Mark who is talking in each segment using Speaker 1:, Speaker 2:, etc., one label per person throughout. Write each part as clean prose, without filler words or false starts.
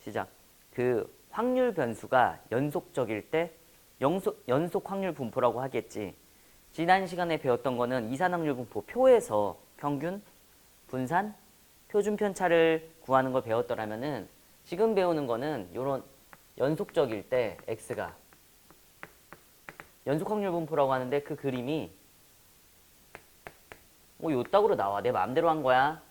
Speaker 1: 시작. 그 확률 변수가 연속적일 때 연속 확률 분포라고 하겠지. 지난 시간에 배웠던 거는 이산 확률 분포 표에서 평균, 분산, 표준 편차를 구하는 걸 배웠더라면은 지금 배우는 거는 요런 연속적일 때 x가 연속 확률 분포라고 하는데 그 그림이 뭐 요따구로 나와. 내 마음대로 한 거야.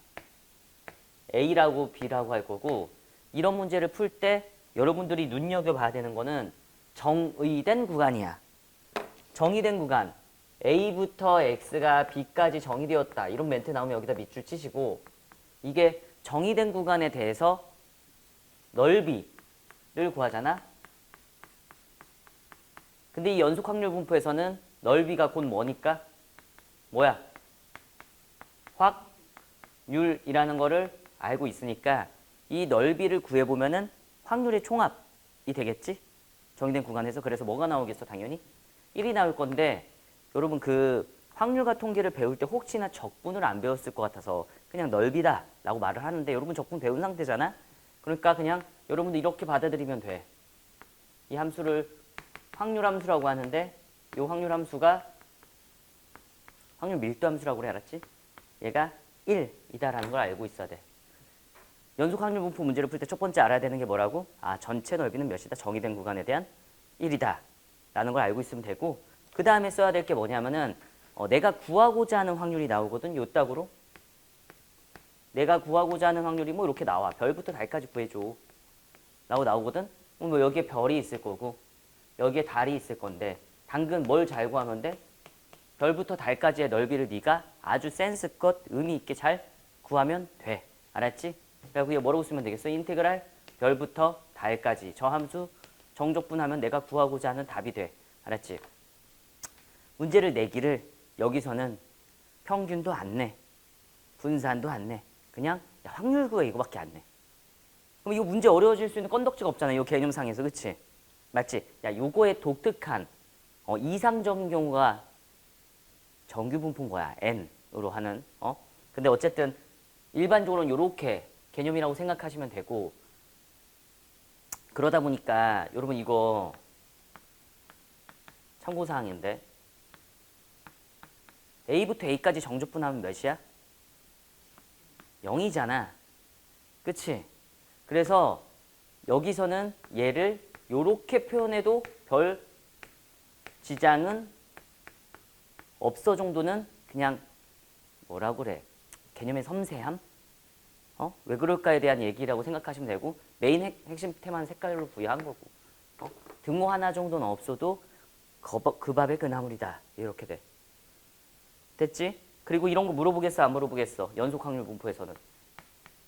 Speaker 1: A라고 B라고 할 거고, 이런 문제를 풀 때 여러분들이 눈여겨봐야 되는 거는 정의된 구간이야. 정의된 구간. A부터 X가 B까지 정의되었다. 이런 멘트 나오면 여기다 밑줄 치시고, 이게 정의된 구간에 대해서 넓이를 구하잖아. 근데 이 연속 확률 분포에서는 넓이가 곧 뭐니까? 뭐야? 확률이라는 거를 알고 있으니까 이 넓이를 구해보면은 확률의 총합이 되겠지? 정의된 구간에서. 그래서 뭐가 나오겠어? 당연히 1이 나올 건데, 여러분 그 확률과 통계를 배울 때 혹시나 적분을 안 배웠을 것 같아서 그냥 넓이다 라고 말을 하는데, 여러분 적분 배운 상태잖아? 그러니까 그냥 여러분도 이렇게 받아들이면 돼. 이 함수를 확률 함수라고 하는데, 이 확률 함수가 확률 밀도 함수라고 그래. 알았지? 얘가 1이다라는 걸 알고 있어야 돼. 연속 확률 분포 문제를 풀 때 첫 번째 알아야 되는 게 뭐라고? 아, 전체 넓이는 몇이다? 정의된 구간에 대한 1이다 라는 걸 알고 있으면 되고, 그 다음에 써야 될 게 뭐냐면은 내가 구하고자 하는 확률이 나오거든. 요 따구로 내가 구하고자 하는 확률이 뭐 이렇게 나와. 별부터 달까지 구해줘 라고 나오거든. 뭐 여기에 별이 있을 거고 여기에 달이 있을 건데, 당근 뭘 잘 구하면 돼? 별부터 달까지의 넓이를 네가 아주 센스껏 의미 있게 잘 구하면 돼. 알았지? 그래서 그게 뭐라고 쓰면 되겠어? 인테그랄 별부터 달까지 저 함수 정적분하면 내가 구하고자 하는 답이 돼. 알았지? 문제를 내기를 여기서는 평균도 안 내, 분산도 안 내. 그냥 확률 구해 이거밖에 안 내. 그럼 이거 문제 어려워질 수 있는 건덕지가 없잖아. 이 개념상에서. 그치? 맞지? 야, 요거의 독특한 이상적인 경우가 정규 분포인 거야. n으로 하는. 근데 어쨌든 일반적으로는 요렇게 개념이라고 생각하시면 되고, 그러다 보니까 여러분 이거 참고사항인데, A부터 A까지 정적분하면 몇이야? 0이잖아. 그치? 그래서 여기서는 얘를 요렇게 표현해도 별 지장은 없어 정도는 그냥 뭐라고 그래? 개념의 섬세함? 왜 그럴까에 대한 얘기라고 생각하시면 되고, 메인 핵심 테마는 색깔로 부여한 거고, 등호 하나 정도는 없어도 그 밥의 그 나물이다. 이렇게 돼. 됐지? 그리고 이런 거 물어보겠어? 안 물어보겠어? 연속 확률 분포에서는.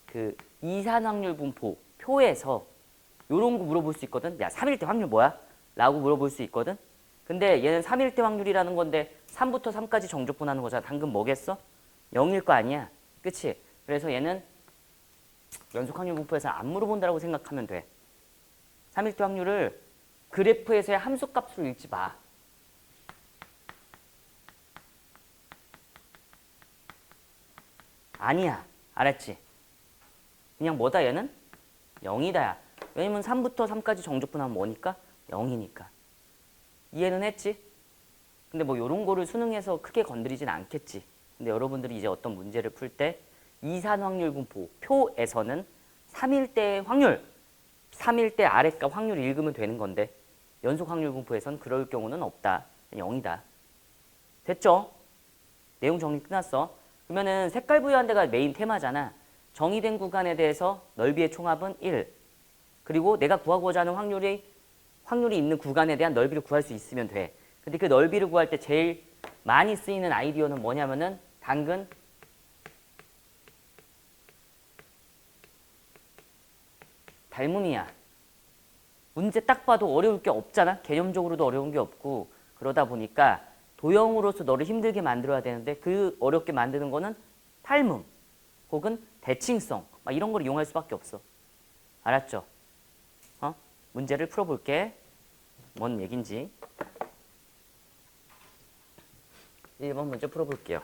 Speaker 1: 그 이산 확률 분포 표에서 요런 거 물어볼 수 있거든. 야, 3일 때 확률 뭐야? 라고 물어볼 수 있거든. 근데 얘는 3일 때 확률이라는 건데 3부터 3까지 정적분하는 거잖아. 당근 뭐겠어? 0일 거 아니야. 그치? 그래서 얘는 연속 확률 분포에서 안 물어본다고 생각하면 돼. 3일 때 확률을 그래프에서의 함수값으로 읽지 마. 아니야. 알았지? 그냥 뭐다 얘는? 0이다. 왜냐면 3부터 3까지 정적분하면 뭐니까? 0이니까. 이해는 했지? 근데 뭐 요런 거를 수능에서 크게 건드리진 않겠지. 근데 여러분들이 이제 어떤 문제를 풀 때 이산 확률 분포 표에서는 3일대 확률, 3일대 아랫값 확률을 읽으면 되는 건데, 연속 확률 분포에서는 그럴 경우는 없다. 0이다. 됐죠? 내용 정리 끝났어. 그러면은 색깔 부여한 데가 메인 테마잖아. 정의된 구간에 대해서 넓이의 총합은 1. 그리고 내가 구하고자 하는 확률이 있는 구간에 대한 넓이를 구할 수 있으면 돼. 근데 그 넓이를 구할 때 제일 많이 쓰이는 아이디어는 뭐냐면은 당근 닮음이야. 문제 딱 봐도 어려울 게 없잖아. 개념적으로도 어려운 게 없고. 그러다 보니까 도형으로서 너를 힘들게 만들어야 되는데, 그 어렵게 만드는 거는 탈문 혹은 대칭성 막 이런 걸 이용할 수밖에 없어. 알았죠? 문제를 풀어볼게. 뭔 얘긴지. 1번 문제 풀어볼게요.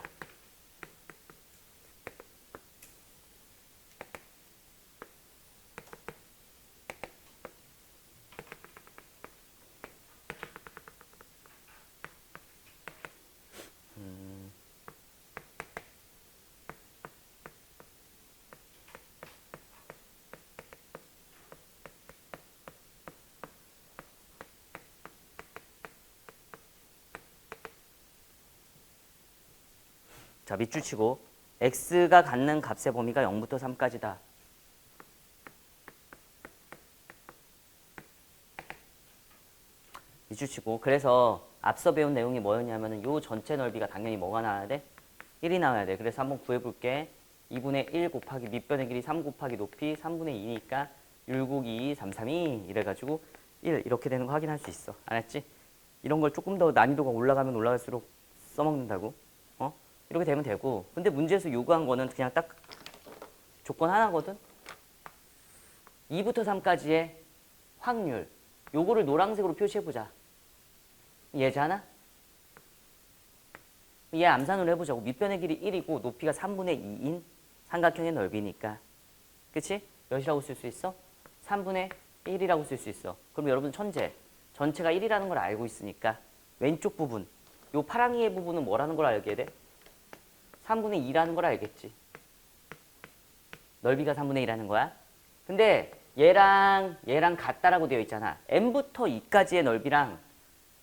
Speaker 1: 자, 밑줄 치고 x가 갖는 값의 범위가 0부터 3까지다. 밑줄 치고 그래서 앞서 배운 내용이 뭐였냐면은 요 전체 넓이가 당연히 뭐가 나와야 돼? 1이 나와야 돼. 그래서 한번 구해볼게. 2분의 1 곱하기 밑변의 길이 3 곱하기 높이 3분의 2니까 1 곱하기 2, 3, 3이 이래가지고 1 이렇게 되는 거 확인할 수 있어. 알았지? 이런 걸 조금 더 난이도가 올라가면 올라갈수록 써먹는다고. 이렇게 되면 되고. 근데 문제에서 요구한 거는 그냥 딱 조건 하나거든. 2부터 3까지의 확률. 요거를 노란색으로 표시해보자. 얘잖아? 얘 암산으로 해보자고. 밑변의 길이 1이고 높이가 3분의 2인 삼각형의 넓이니까. 그치? 몇이라고 쓸 수 있어? 3분의 1이라고 쓸 수 있어. 그럼 여러분 천재. 전체가 1이라는 걸 알고 있으니까 왼쪽 부분, 요 파랑이의 부분은 뭐라는 걸 알게 돼? 3분의 2라는 걸 알겠지. 넓이가 3분의 2라는 거야. 근데 얘랑 같다라고 되어 있잖아. m부터 2까지의 넓이랑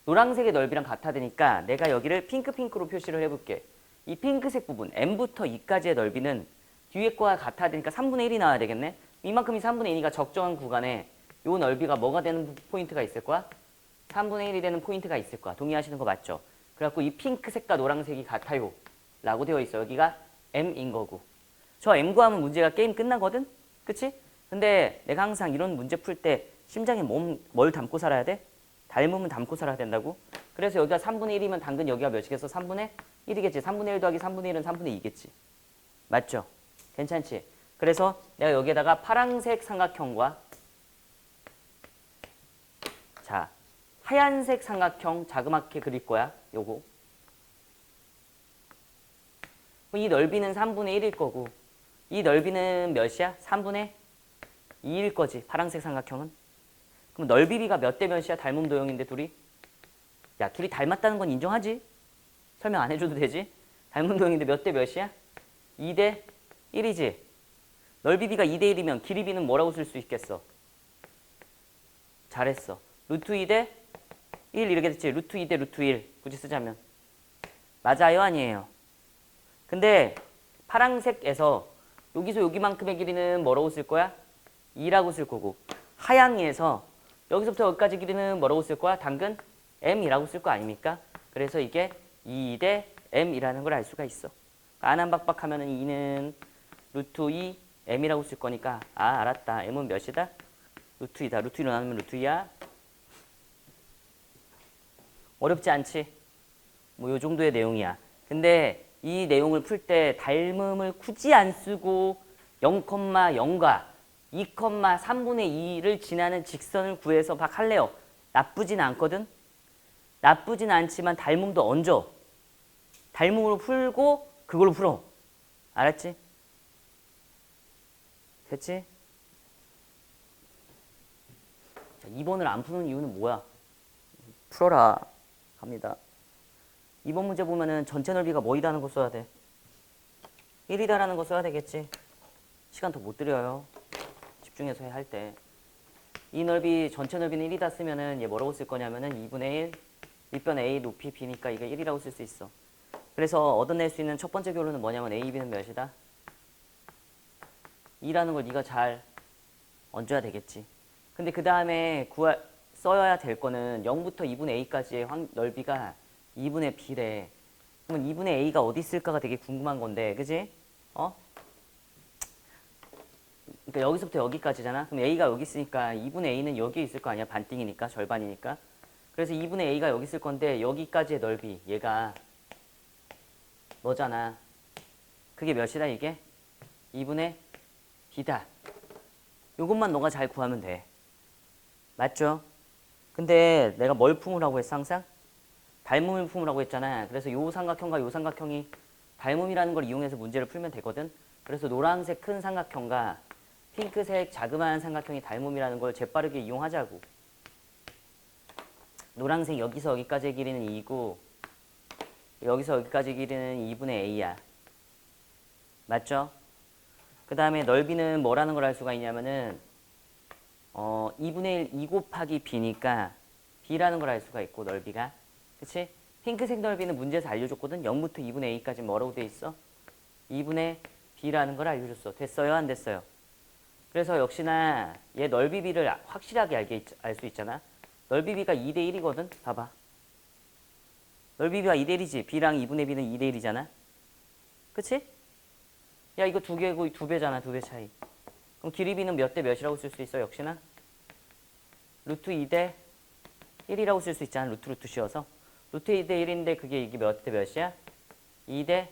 Speaker 1: 노란색의 넓이랑 같아 되니까 내가 여기를 핑크로 표시를 해볼게. 이 핑크색 부분 m부터 2까지의 넓이는 뒤에 거와 같아 되니까 3분의 1이 나와야 되겠네. 이만큼이 3분의 2니까 적정한 구간에 요 넓이가 뭐가 되는 포인트가 있을 거야? 3분의 1이 되는 포인트가 있을 거야. 동의하시는 거 맞죠? 그래갖고 이 핑크색과 노란색이 같아요 라고 되어 있어. 여기가 m인 거고. 저 m 구하면 문제가 게임 끝나거든? 그치? 근데 내가 항상 이런 문제 풀 때 심장에 뭘 담고 살아야 돼? 닮으면 담고 살아야 된다고? 그래서 여기가 3분의 1이면 당근 여기가 몇이겠어? 3분의 1이겠지. 3분의 1 더하기 3분의 1은 3분의 2겠지. 맞죠? 괜찮지? 그래서 내가 여기에다가 파란색 삼각형과 자 하얀색 삼각형 자그맣게 그릴 거야. 요거. 이 넓이는 3분의 1일 거고 이 넓이는 몇이야? 3분의 2일 거지. 파란색 삼각형은. 그럼 넓이비가 몇 대 몇이야? 닮음 도형인데 둘이? 야, 둘이 닮았다는 건 인정하지? 설명 안 해줘도 되지? 닮음 도형인데 몇 대 몇이야? 2대 1이지? 넓이비가 2대 1이면 길이비는 뭐라고 쓸 수 있겠어? 잘했어. 루트 2대 1 이렇게 됐지? 루트 2대 루트 1 굳이 쓰자면. 맞아요? 아니에요? 근데 파란색에서 여기서 여기만큼의 길이는 뭐라고 쓸 거야? 2라고 쓸 거고 하양이에서 여기서부터 여기까지 길이는 뭐라고 쓸 거야? 당근 m이라고 쓸 거 아닙니까? 그래서 이게 2대 m이라는 걸 알 수가 있어. 안한박박 하면은 2는 루트 2 m이라고 쓸 거니까 아 알았다. m은 몇이다? 루트 2다. 루트 2로 나누면 루트 2야. 어렵지 않지? 뭐 요 정도의 내용이야. 근데 이 내용을 풀 때 닮음을 굳이 안 쓰고 0,0과 2,3분의 2를 지나는 직선을 구해서 막 할래요. 나쁘진 않거든? 나쁘진 않지만 닮음도 얹어. 닮음으로 풀고 그걸로 풀어. 알았지? 됐지? 자, 2번을 안 푸는 이유는 뭐야? 풀어라. 갑니다. 2번 문제 보면은 전체 넓이가 뭐이다는 거 써야 돼. 1이다라는 거 써야 되겠지. 시간 더 못 들여요. 집중해서 할 때. 이 넓이 전체 넓이는 1이다 쓰면은 얘 뭐라고 쓸 거냐면은 2분의 1 밑변 A 높이 B니까 이게 1이라고 쓸 수 있어. 그래서 얻어낼 수 있는 첫 번째 결론은 뭐냐면 A, B는 몇이다? 2라는 걸 네가 잘 얹어야 되겠지. 근데 그 다음에 써야 될 거는 0부터 2분의 A까지의 넓이가 2분의 B래. 그러면 2분의 A가 어디 있을까가 되게 궁금한 건데, 그지? 그러니까 여기서부터 여기까지잖아. 그럼 A가 여기 있으니까 2분의 A는 여기 있을 거 아니야. 반띵이니까, 절반이니까. 그래서 2분의 A가 여기 있을 건데 여기까지의 넓이, 얘가 너잖아. 그게 몇이다 이게? 2분의 B다. 요것만 너가 잘 구하면 돼. 맞죠? 근데 내가 뭘 품으라고 했어 항상? 닮음을 품으라고 했잖아. 그래서 요 삼각형과 요 삼각형이 닮음이라는 걸 이용해서 문제를 풀면 되거든. 그래서 노란색 큰 삼각형과 핑크색 자그마한 삼각형이 닮음이라는 걸 재빠르게 이용하자고. 노란색 여기서 여기까지의 길이는 2고 여기서 여기까지 길이는 2분의 A야. 맞죠? 그 다음에 넓이는 뭐라는 걸 알 수가 있냐면은 2분의 1 2 곱하기 B니까 B라는 걸 알 수가 있고 넓이가. 그치? 핑크색 넓이는 문제에서 알려줬거든. 0부터 2분의 a까지 뭐라고 돼 있어? 2분의 b라는 걸 알려줬어. 됐어요? 안 됐어요? 그래서 역시나 얘 넓이 b를 확실하게 알 수 있잖아. 넓이 b가 2대 1이거든. 봐봐. 넓이 b가 2대 1이지. b랑 2분의 b는 2대 1이잖아. 그치? 야 이거 두 개고 2배잖아. 2배 차이. 그럼 길이 b는 몇 대 몇이라고 쓸 수 있어? 역시나 루트 2대 1이라고 쓸 수 있잖아. 루트 씌워서. 루트 2대 1인데 그게 이게 몇 대 몇이야? 2대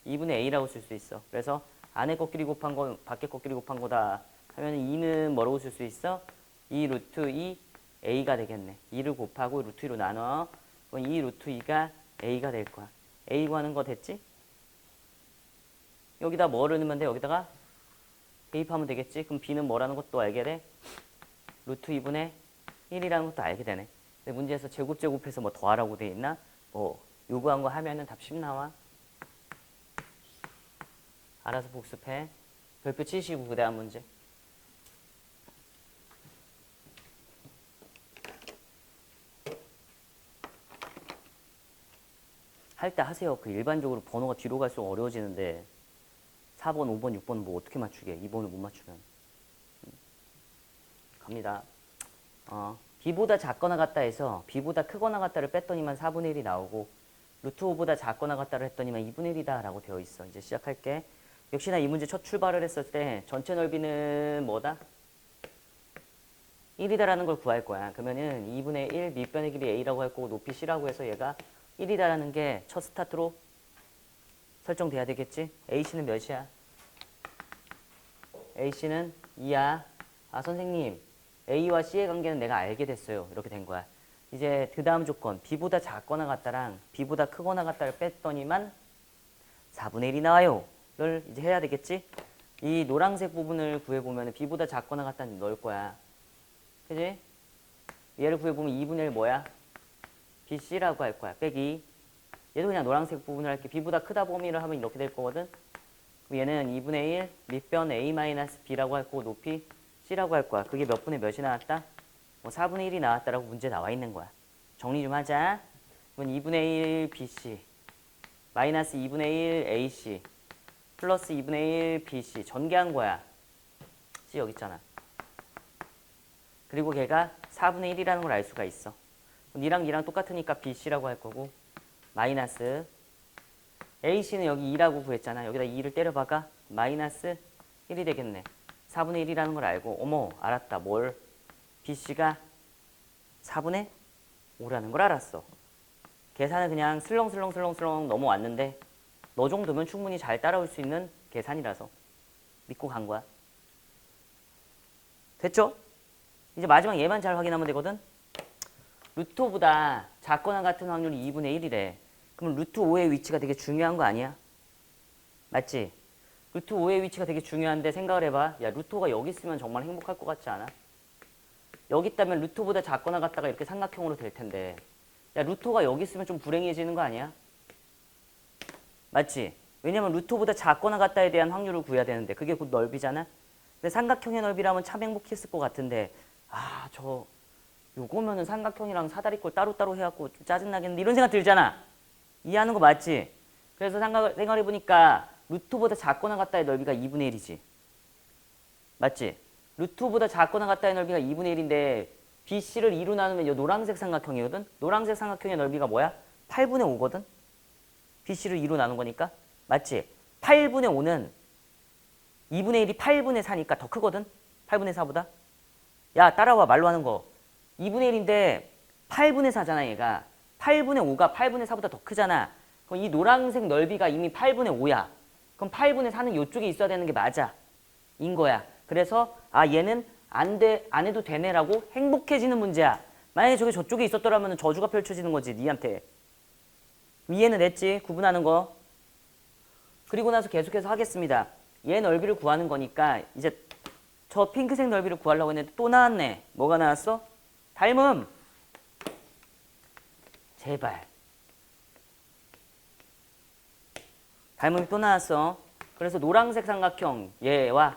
Speaker 1: 2분의 a라고 쓸 수 있어. 그래서 안에 거끼리 곱한 거 밖에 거끼리 곱한 거다 하면 2는 뭐라고 쓸 수 있어? 2 루트 2 a가 되겠네. 2를 곱하고 루트 2로 나눠. 그럼 2 루트 2가 a가 될 거야. a 구하는 거 됐지? 여기다 뭐를 넣으면 돼? 여기다가 대입하면 되겠지? 그럼 b는 뭐라는 것도 알게 돼? 루트 2분의 1이라는 것도 알게 되네. 근데 문제에서 제곱해서 뭐 더하라고 돼 있나? 뭐 요구한 거 하면은 답 10 나와. 알아서 복습해. 별표 치시고 그 다음 문제. 할 때 하세요. 그 일반적으로 번호가 뒤로 갈수록 어려워지는데 4번, 5번, 6번 뭐 어떻게 맞추게? 2번을 못 맞추면. 갑니다. b보다 작거나 같다 해서 b보다 크거나 같다를 뺐더니만 4분의 1이 나오고 루트 5보다 작거나 같다를 했더니만 2분의 1이다 라고 되어 있어. 이제 시작할게. 역시나 이 문제 첫 출발을 했을 때 전체 넓이는 뭐다? 1이다라는 걸 구할 거야. 그러면은 2분의 1 밑변의 길이 a라고 할 거고 높이 c라고 해서 얘가 1이다라는 게 첫 스타트로 설정돼야 되겠지? ac는 몇이야? ac는 2야. 아 선생님 a와 c의 관계는 내가 알게 됐어요. 이렇게 된 거야. 이제 그 다음 조건 b보다 작거나 같다랑 b보다 크거나 같다를 뺐더니만 4분의 1이 나와요. 를 이제 해야 되겠지? 이 노란색 부분을 구해보면 b보다 작거나 같다는 넣을 거야. 그지? 얘를 구해보면 2분의 1 뭐야? bc라고 할 거야. 빼기. 얘도 그냥 노란색 부분을 할게. b보다 크다 범위를 하면 이렇게 될 거거든? 그럼 얘는 2분의 1 밑변 a-b라고 할 거고 높이 c라고 할 거야. 그게 몇 분의 몇이 나왔다? 뭐 4분의 1이 나왔다라고 문제 나와 있는 거야. 정리 좀 하자. 그럼 2분의 1 bc 마이너스 2분의 1 ac 플러스 2분의 1 bc 전개한 거야. c 여기 있잖아. 그리고 걔가 4분의 1이라는 걸 알 수가 있어. 니랑 니랑 똑같으니까 bc라고 할 거고 마이너스 ac는 여기 2라고 구했잖아. 여기다 2를 때려박아 마이너스 1이 되겠네. 4분의 1이라는 걸 알고 어머 알았다. 뭘? bc가 4분의 5라는 걸 알았어. 계산은 그냥 슬렁슬렁 넘어왔는데 너 정도면 충분히 잘 따라올 수 있는 계산이라서 믿고 간 거야. 됐죠? 이제 마지막 얘만 잘 확인하면 되거든. 루트 5보다 작거나 같은 확률이 2분의 1이래. 그럼 루트 5의 위치가 되게 중요한 거 아니야? 맞지? 루트 5의 위치가 되게 중요한데 생각을 해봐. 야 루트 5가 여기 있으면 정말 행복할 것 같지 않아? 여기 있다면 루트 5보다 작거나 같다가 이렇게 삼각형으로 될 텐데 야 루트 5가 여기 있으면 좀 불행해지는 거 아니야? 맞지? 왜냐면 루트 5보다 작거나 같다에 대한 확률을 구해야 되는데 그게 곧 넓이잖아? 근데 삼각형의 넓이라면 참 행복했을 것 같은데 요거면은 삼각형이랑 사다리꼴 따로따로 해갖고 좀 짜증나겠는데 이런 생각 들잖아. 이해하는 거 맞지? 그래서 생각해보니까 루트 5보다 작거나 같다의 넓이가 2분의 1이지. 맞지? 루트 5보다 작거나 같다의 넓이가 2분의 1인데 BC를 2로 나누면 이 노란색 삼각형이거든? 노란색 삼각형의 넓이가 뭐야? 8분의 5거든? BC를 2로 나눈 거니까? 맞지? 8분의 5는 2분의 1이 8분의 4니까 더 크거든? 8분의 4보다? 야 따라와 말로 하는 거. 2분의 1인데 8분의 4잖아 얘가. 8분의 5가 8분의 4보다 더 크잖아. 그럼 이 노란색 넓이가 이미 8분의 5야. 그럼 8분의 4는 이쪽에 있어야 되는 게 맞아. 인 거야. 그래서 얘는 안 해도 되네라고 행복해지는 문제야. 만약에 저게 저쪽에 있었더라면 저주가 펼쳐지는 거지 니한테. 이해는 됐지? 구분하는 거. 그리고 나서 계속해서 하겠습니다. 얘 넓이를 구하는 거니까 이제 저 핑크색 넓이를 구하려고 했는데 또 나왔네. 뭐가 나왔어? 닮음. 제발. 닮음이 또 나왔어. 그래서 노란색 삼각형 얘와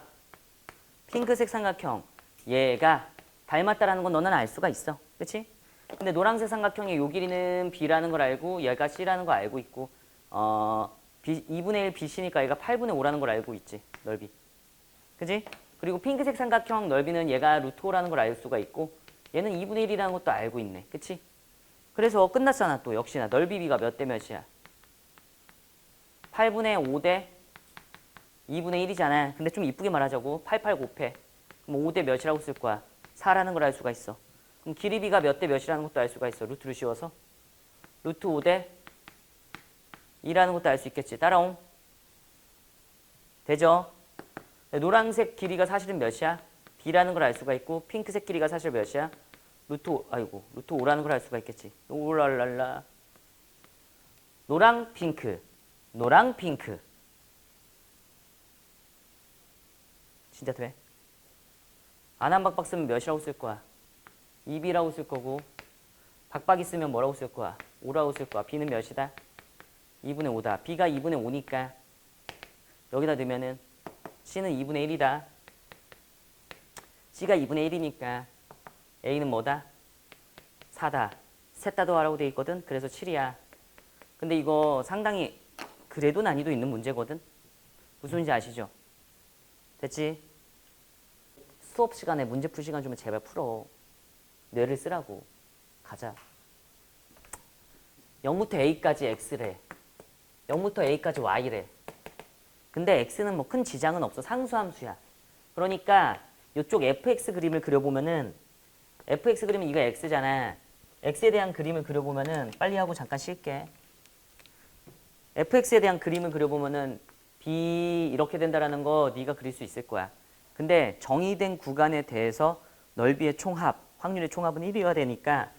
Speaker 1: 핑크색 삼각형 얘가 닮았다라는 건 너는 알 수가 있어. 그치? 근데 노란색 삼각형의 요 길이는 b라는 걸 알고 얘가 c라는 걸 알고 있고 2분의 1 bc니까 얘가 8분의 5라는 걸 알고 있지. 넓이. 그지? 그리고 핑크색 삼각형 넓이는 얘가 루트 5라는 걸 알 수가 있고 얘는 2분의 1이라는 것도 알고 있네. 그치? 그래서 끝났잖아. 또 역시나 넓이 b가 몇 대 몇이야? 8분의 5 대 2분의 1이잖아. 근데 좀 이쁘게 말하자고. 88 곱해. 그럼 5 대 몇이라고 쓸 거야? 4라는 걸 알 수가 있어. 그럼 길이 b가 몇 대 몇이라는 것도 알 수가 있어. 루트를 씌워서. 루트 5 대 2라는 것도 알 수 있겠지. 따라옴. 되죠? 노란색 길이가 사실은 몇이야? b라는 걸 알 수가 있고 핑크색 길이가 사실 몇이야? 루트 5라는 걸 알 수가 있겠지. 오랄랄라. 노랑 핑크. 노랑 핑크. 진짜 돼? 안한박박 쓰면 몇이라고 쓸 거야? 2b라고 쓸 거고 박박이 쓰면 뭐라고 쓸 거야? 5라고 쓸 거야. b는 몇이다? 2분의 5다. b가 2분의 5니까 여기다 넣으면은 c는 2분의 1이다. c가 2분의 1이니까 a는 뭐다? 4다. 셋 다 더하라고 돼 있거든. 그래서 7이야. 근데 이거 상당히 그래도 난이도 있는 문제거든. 무슨 말인지 아시죠? 됐지? 수업 시간에 문제 풀 시간 주면 제발 풀어. 뇌를 쓰라고. 가자. 0부터 a까지 x래. 0부터 a까지 y래. 근데 x는 뭐 큰 지장은 없어. 상수함수야. 그러니까 이쪽 fx 그림을 그려보면은 fx 그림은 이거 x잖아. x에 대한 그림을 그려보면은 빨리 하고 잠깐 쉴게. fx에 대한 그림을 그려보면은 b 이렇게 된다라는 거 네가 그릴 수 있을 거야. 근데 정의된 구간에 대해서 넓이의 총합, 확률의 총합은 1이어야 되니까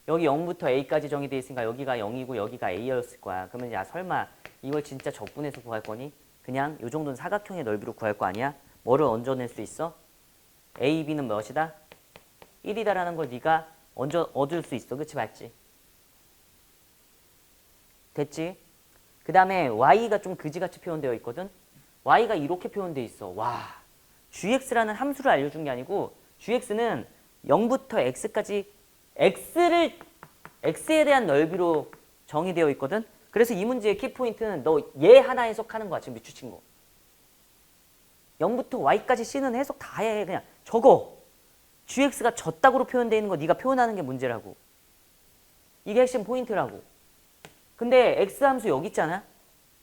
Speaker 1: 여기 0부터 a까지 정의되어 있으니까 여기가 0이고 여기가 a였을 거야. 그러면 야 설마 이걸 진짜 적분해서 구할 거니? 그냥 이 정도는 사각형의 넓이로 구할 거 아니야? 뭐를 얹어낼 수 있어? a, b는 몇이다? 1이다라는 걸 네가 얻을 수 있어. 그치 맞지? 됐지? 그 다음에 y가 좀 그지같이 표현되어 있거든? y가 이렇게 표현되어 있어. 와, gx라는 함수를 알려준 게 아니고 gx는 0부터 x까지 x에 대한 넓이로 정의되어 있거든? 그래서 이 문제의 키포인트는 너 얘 하나 해석하는 거야. 지금 밑줄 거. 0부터 y까지 c는 해석 다 해. 그냥 적어. gx가 졌다고로 표현되어 있는 거 네가 표현하는 게 문제라고. 이게 핵심 포인트라고. 근데 x함수 여기 있잖아.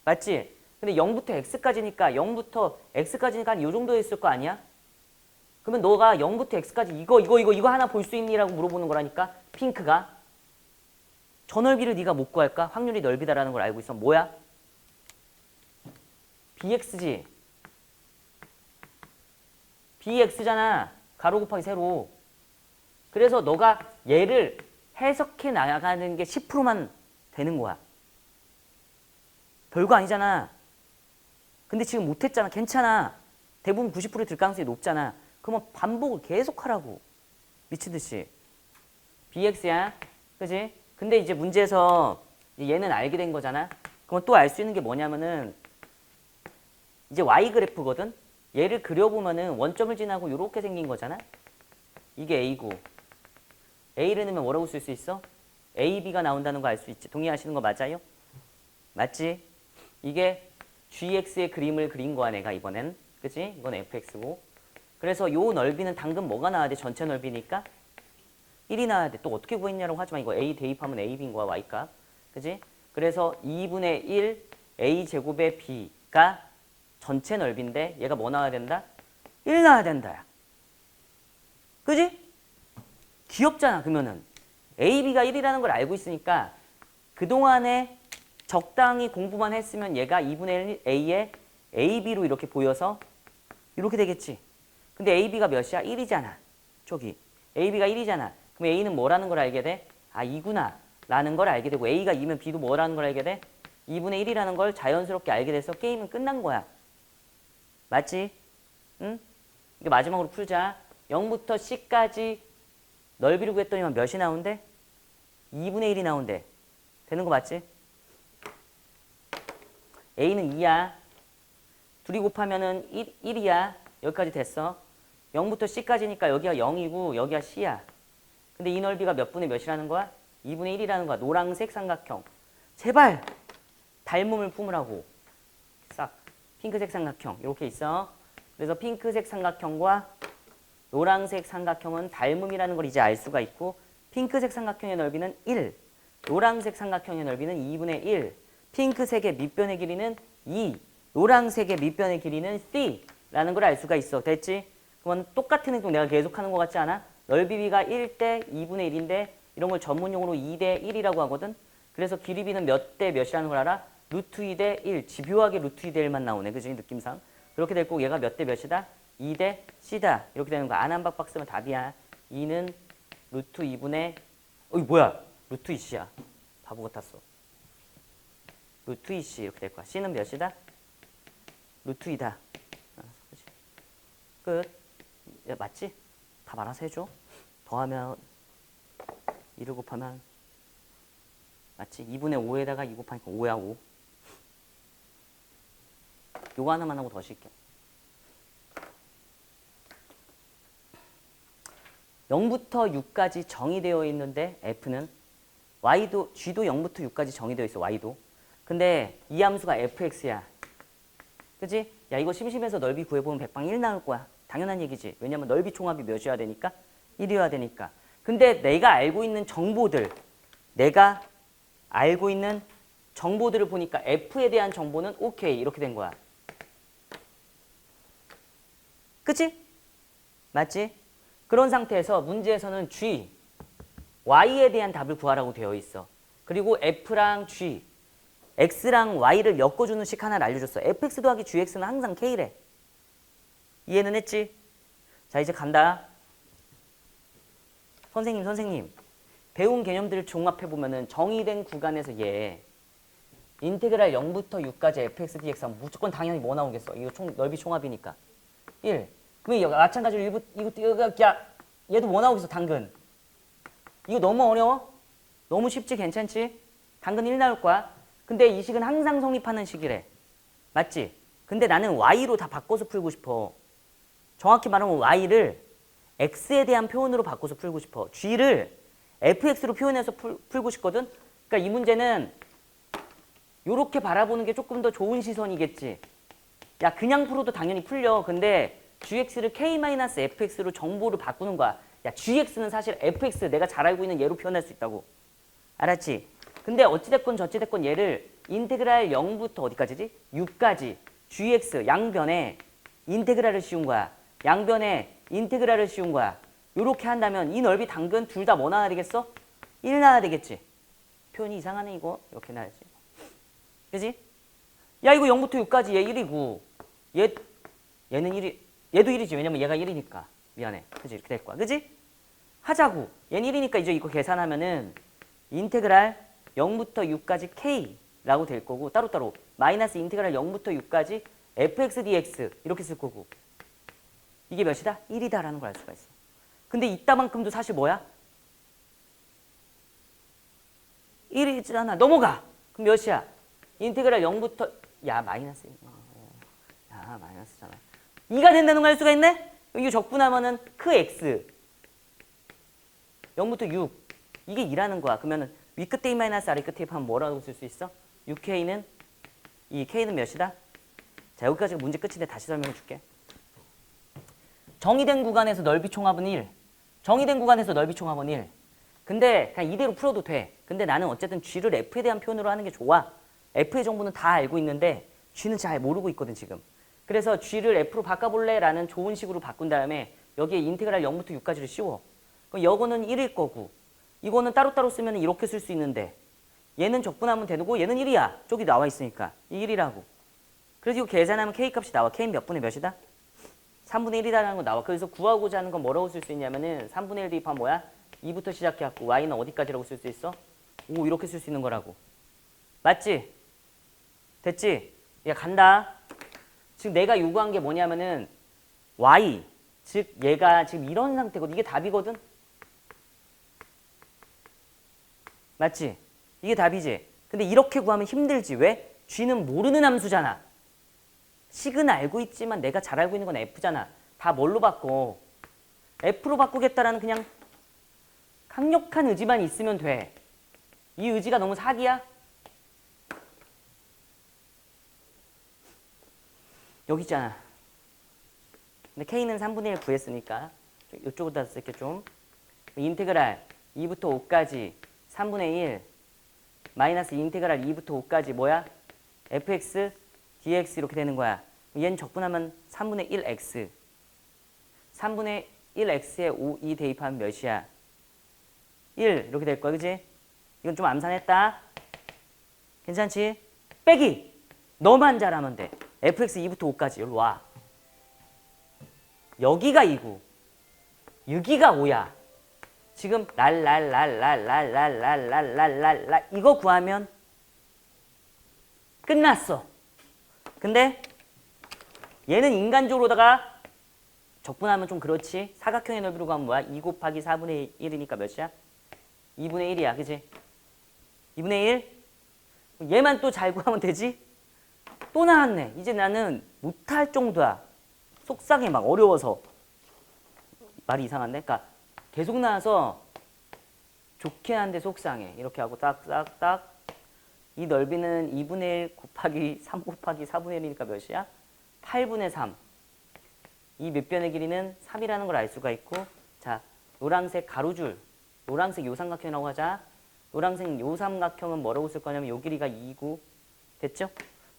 Speaker 1: 맞지? 근데 0부터 x까지니까 0부터 x까지니까 한 이 정도 있을 거 아니야? 그러면 너가 0부터 x까지 이거 하나 볼 수 있니? 라고 물어보는 거라니까. 핑크가. 저 넓이를 네가 못 구할까? 확률이 넓이다라는 걸 알고 있어. 뭐야? bx지. bx잖아. 가로 곱하기 세로. 그래서 너가 얘를 해석해 나가는 게 10%만 되는 거야. 별거 아니잖아. 근데 지금 못했잖아. 괜찮아. 대부분 90%될 가능성이 높잖아. 그러면 반복을 계속 하라고. 미치듯이. bx야. 그지? 근데 이제 문제에서 얘는 알게 된 거잖아. 그럼 또 알 수 있는 게 뭐냐면은 이제 y 그래프거든. 얘를 그려보면은 원점을 지나고 이렇게 생긴 거잖아. 이게 a고 a를 넣으면 뭐라고 쓸 수 있어? ab가 나온다는 거 알 수 있지. 동의하시는 거 맞아요? 맞지? 이게 gx의 그림을 그린 거야 내가 이번엔. 그치? 이건 fx고. 그래서 요 넓이는 당근 뭐가 나와야 돼? 전체 넓이니까 1이 나와야 돼. 또 어떻게 구했냐라고 하지만 이거 a 대입하면 ab인 거야 y값. 그치? 그래서 2분의 1 a 제곱의 b가 전체 넓이인데 얘가 뭐 나와야 된다? 1 나와야 된다. 그지? 귀엽잖아. 그러면은 ab가 1이라는 걸 알고 있으니까 그동안에 적당히 공부만 했으면 얘가 2분의 1 a의 ab로 이렇게 보여서 이렇게 되겠지. 근데 ab가 몇이야? 1이잖아. 저기 ab가 1이잖아. 그럼 a는 뭐라는 걸 알게 돼? 아 2구나 라는 걸 알게 되고 a가 2면 b도 뭐라는 걸 알게 돼? 2분의 1이라는 걸 자연스럽게 알게 돼서 게임은 끝난 거야. 맞지? 응? 이게 마지막으로 풀자. 0부터 c까지 넓이를 구했더니만 몇이 나온대? 2분의 1이 나온대. 되는 거 맞지? a는 2야. 둘이 곱하면은 1이야. 여기까지 됐어. 0부터 c까지니까 여기가 0이고 여기가 c야. 근데 이 넓이가 몇 분의 몇이라는 거야? 2분의 1이라는 거야. 노란색 삼각형. 제발 닮음을 품으라고. 싹. 핑크색 삼각형 이렇게 있어. 그래서 핑크색 삼각형과 노란색 삼각형은 닮음이라는 걸 이제 알 수가 있고, 핑크색 삼각형의 넓이는 1, 노란색 삼각형의 넓이는 2분의 1, 핑크색의 밑변의 길이는 2, 노란색의 밑변의 길이는 C라는 걸 알 수가 있어. 됐지? 그러면 똑같은 행동 내가 계속하는 것 같지 않아? 넓이 B가 1대 2분의 1인데 이런 걸 전문용어로 2대 1이라고 하거든. 그래서 길이 B는 몇 대 몇이라는 걸 알아? 루트 2대 1. 집요하게 루트 2대 1만 나오네. 그지? 느낌상. 그렇게 될 거고 얘가 몇 대 몇이다? 2대 C다. 이렇게 되는 거야. 안한박박 쓰면 답이야. 2는 루트 2분의 뭐야? 루트 2C야. 바보 같았어. 루트 2C 이렇게 될 거야. C는 몇이다? 루트 2다. 끝. 야, 맞지? 답 알아서 해줘. 더하면 2를 곱하면 맞지? 2분의 5에다가 2 곱하니까 5야 5. 요거 하나만 하고 더 쉴게. 0부터 6까지 정의되어 있는데 F는 Y도 G도 0부터 6까지 정의되어 있어. Y도. 근데 이 함수가 fx야. 그치? 야 이거 심심해서 넓이 구해보면 백방 1 나올 거야. 당연한 얘기지. 왜냐면 넓이 총합이 몇이어야 되니까? 1이어야 되니까. 근데 내가 알고 있는 정보들, 내가 알고 있는 정보들을 보니까 f에 대한 정보는 오케이 이렇게 된 거야. 그치? 맞지? 그런 상태에서 문제에서는 G, Y에 대한 답을 구하라고 되어 있어. 그리고 F랑 G, X랑 Y를 엮어주는 식 하나를 알려줬어. fx 더하기 gx는 항상 K래. 이해는 했지? 자 이제 간다. 선생님 배운 개념들을 종합해보면은 정의된 구간에서 얘 인테그랄 0부터 6까지 fx dx 하면 무조건 당연히 뭐 나오겠어? 이거 넓이 총합이니까 1. 그럼 마찬가지로 야 얘도 뭐 나오겠어? 당근. 이거 너무 어려워? 너무 쉽지? 괜찮지? 당근 1 나올 거야. 근데 이 식은 항상 성립하는 식이래. 맞지? 근데 나는 y로 다 바꿔서 풀고 싶어. 정확히 말하면 y를 x에 대한 표현으로 바꿔서 풀고 싶어. g를 fx로 표현해서 풀고 싶거든. 그러니까 이 문제는 이렇게 바라보는 게 조금 더 좋은 시선이겠지. 야 그냥 풀어도 당연히 풀려. 근데 gx를 k-fx로 정보를 바꾸는 거야. 야 gx는 사실 fx 내가 잘 알고 있는 얘로 표현할 수 있다고. 알았지? 근데 어찌됐건 저찌됐건 얘를 인테그랄 0부터 어디까지지? 6까지 gx 양변에 인테그랄을 씌운 거야. 양변에 인테그랄을 씌운 거야. 요렇게 한다면 이 넓이 당근 둘 다 뭐 나와야 되겠어? 1 나와야 되겠지. 표현이 이상하네 이거. 이렇게 나와야지. 그지? 야 이거 0부터 6까지 얘 1이고 얘는 1이 얘도 1이지. 왜냐면 얘가 1이니까. 미안해. 그지? 이렇게 될 거야. 그지? 하자고. 얘는 1이니까 이제 이거 계산하면은 인테그랄 0부터 6까지 K라고 될 거고 따로따로 마이너스 인테그랄 0부터 6까지 fx dx 이렇게 쓸 거고 이게 몇이다? 1이다라는 걸 알 수가 있어. 근데 이따만큼도 사실 뭐야? 1이잖아. 넘어가. 그럼 몇이야? 인테그랄 0부터 마이너스 마이너스잖아. 2가 된다는 걸 알 수가 있네? 이거 적분하면은 크 x 0부터 6 이게 2라는 거야. 그러면은 위 끝에 2 마이너스 아래 끝에 2 하면 뭐라고 쓸 수 있어? 6k는 이 k는 몇이다? 자 여기까지가 문제 끝인데 다시 설명해 줄게. 정의된 구간에서 넓이 총합은 1. 정의된 구간에서 넓이 총합은 1. 근데 그냥 이대로 풀어도 돼. 근데 나는 어쨌든 g를 f에 대한 표현으로 하는 게 좋아. f의 정보는 다 알고 있는데 g는 잘 모르고 있거든 지금. 그래서 g를 f로 바꿔볼래? 라는 좋은 식으로 바꾼 다음에 여기에 인테그랄 0부터 6까지를 씌워. 그럼 이거는 1일 거고 이거는 따로따로 쓰면 이렇게 쓸 수 있는데 얘는 적분하면 되고 얘는 1이야. 저기 나와 있으니까. 이 1이라고. 그래서 이거 계산하면 k 값이 나와. k는 몇 분의 몇이다? 3분의 1이라는 거 나와. 그래서 구하고자 하는 건 뭐라고 쓸 수 있냐면은 3분의 1 대입하면 뭐야? 2부터 시작해갖고 y는 어디까지라고 쓸 수 있어? 오 이렇게 쓸 수 있는 거라고. 맞지? 됐지? 야 간다. 지금 내가 요구한 게 뭐냐면은 y 즉 얘가 지금 이런 상태거든. 이게 답이거든. 맞지? 이게 답이지. 근데 이렇게 구하면 힘들지. 왜? g는 모르는 함수잖아. 식은 알고 있지만 내가 잘 알고 있는 건 f잖아. 다 뭘로 바꿔? f로 바꾸겠다라는 그냥 강력한 의지만 있으면 돼. 이 의지가 너무 사기야? 여기 있잖아. 근데 K는 3분의 1 구했으니까 이쪽으로 쓸게 좀. 인테그랄 2부터 5까지 3분의 1 마이너스 인테그랄 2부터 5까지 뭐야? fx dx 이렇게 되는 거야. 얘는 적분하면 3분의 1x 3분의 1x에 5이 대입하면 몇이야? 1 이렇게 될 거야. 그지? 이건 좀 암산했다. 괜찮지? 빼기! 너만 잘하면 돼. fx 2부터 5까지 여기로 와. 여기가 2고 여기가 5야. 지금 랄랄랄랄랄랄랄랄랄랄 이거 구하면 끝났어. 근데 얘는 인간적으로다가 적분하면 좀 그렇지. 사각형의 넓이로 가면 뭐야? 2 곱하기 4분의 1이니까 몇이야? 2분의 1이야. 그지? 2분의 1? 얘만 또 잘 구하면 되지? 또 나왔네. 이제 나는 못할 정도야. 속상해. 막 어려워서. 말이 이상한데? 그러니까 계속 나와서 좋긴 한데 속상해. 이렇게 하고 딱딱딱. 이 넓이는 2분의 1 곱하기 3 곱하기 4분의 1이니까 몇이야? 8분의 3. 이 몇 변의 길이는 3이라는 걸 알 수가 있고, 자, 노란색 가로줄, 노란색 요삼각형이라고 하자. 노란색 요삼각형은 뭐라고 쓸 거냐면 요 길이가 2고, 됐죠?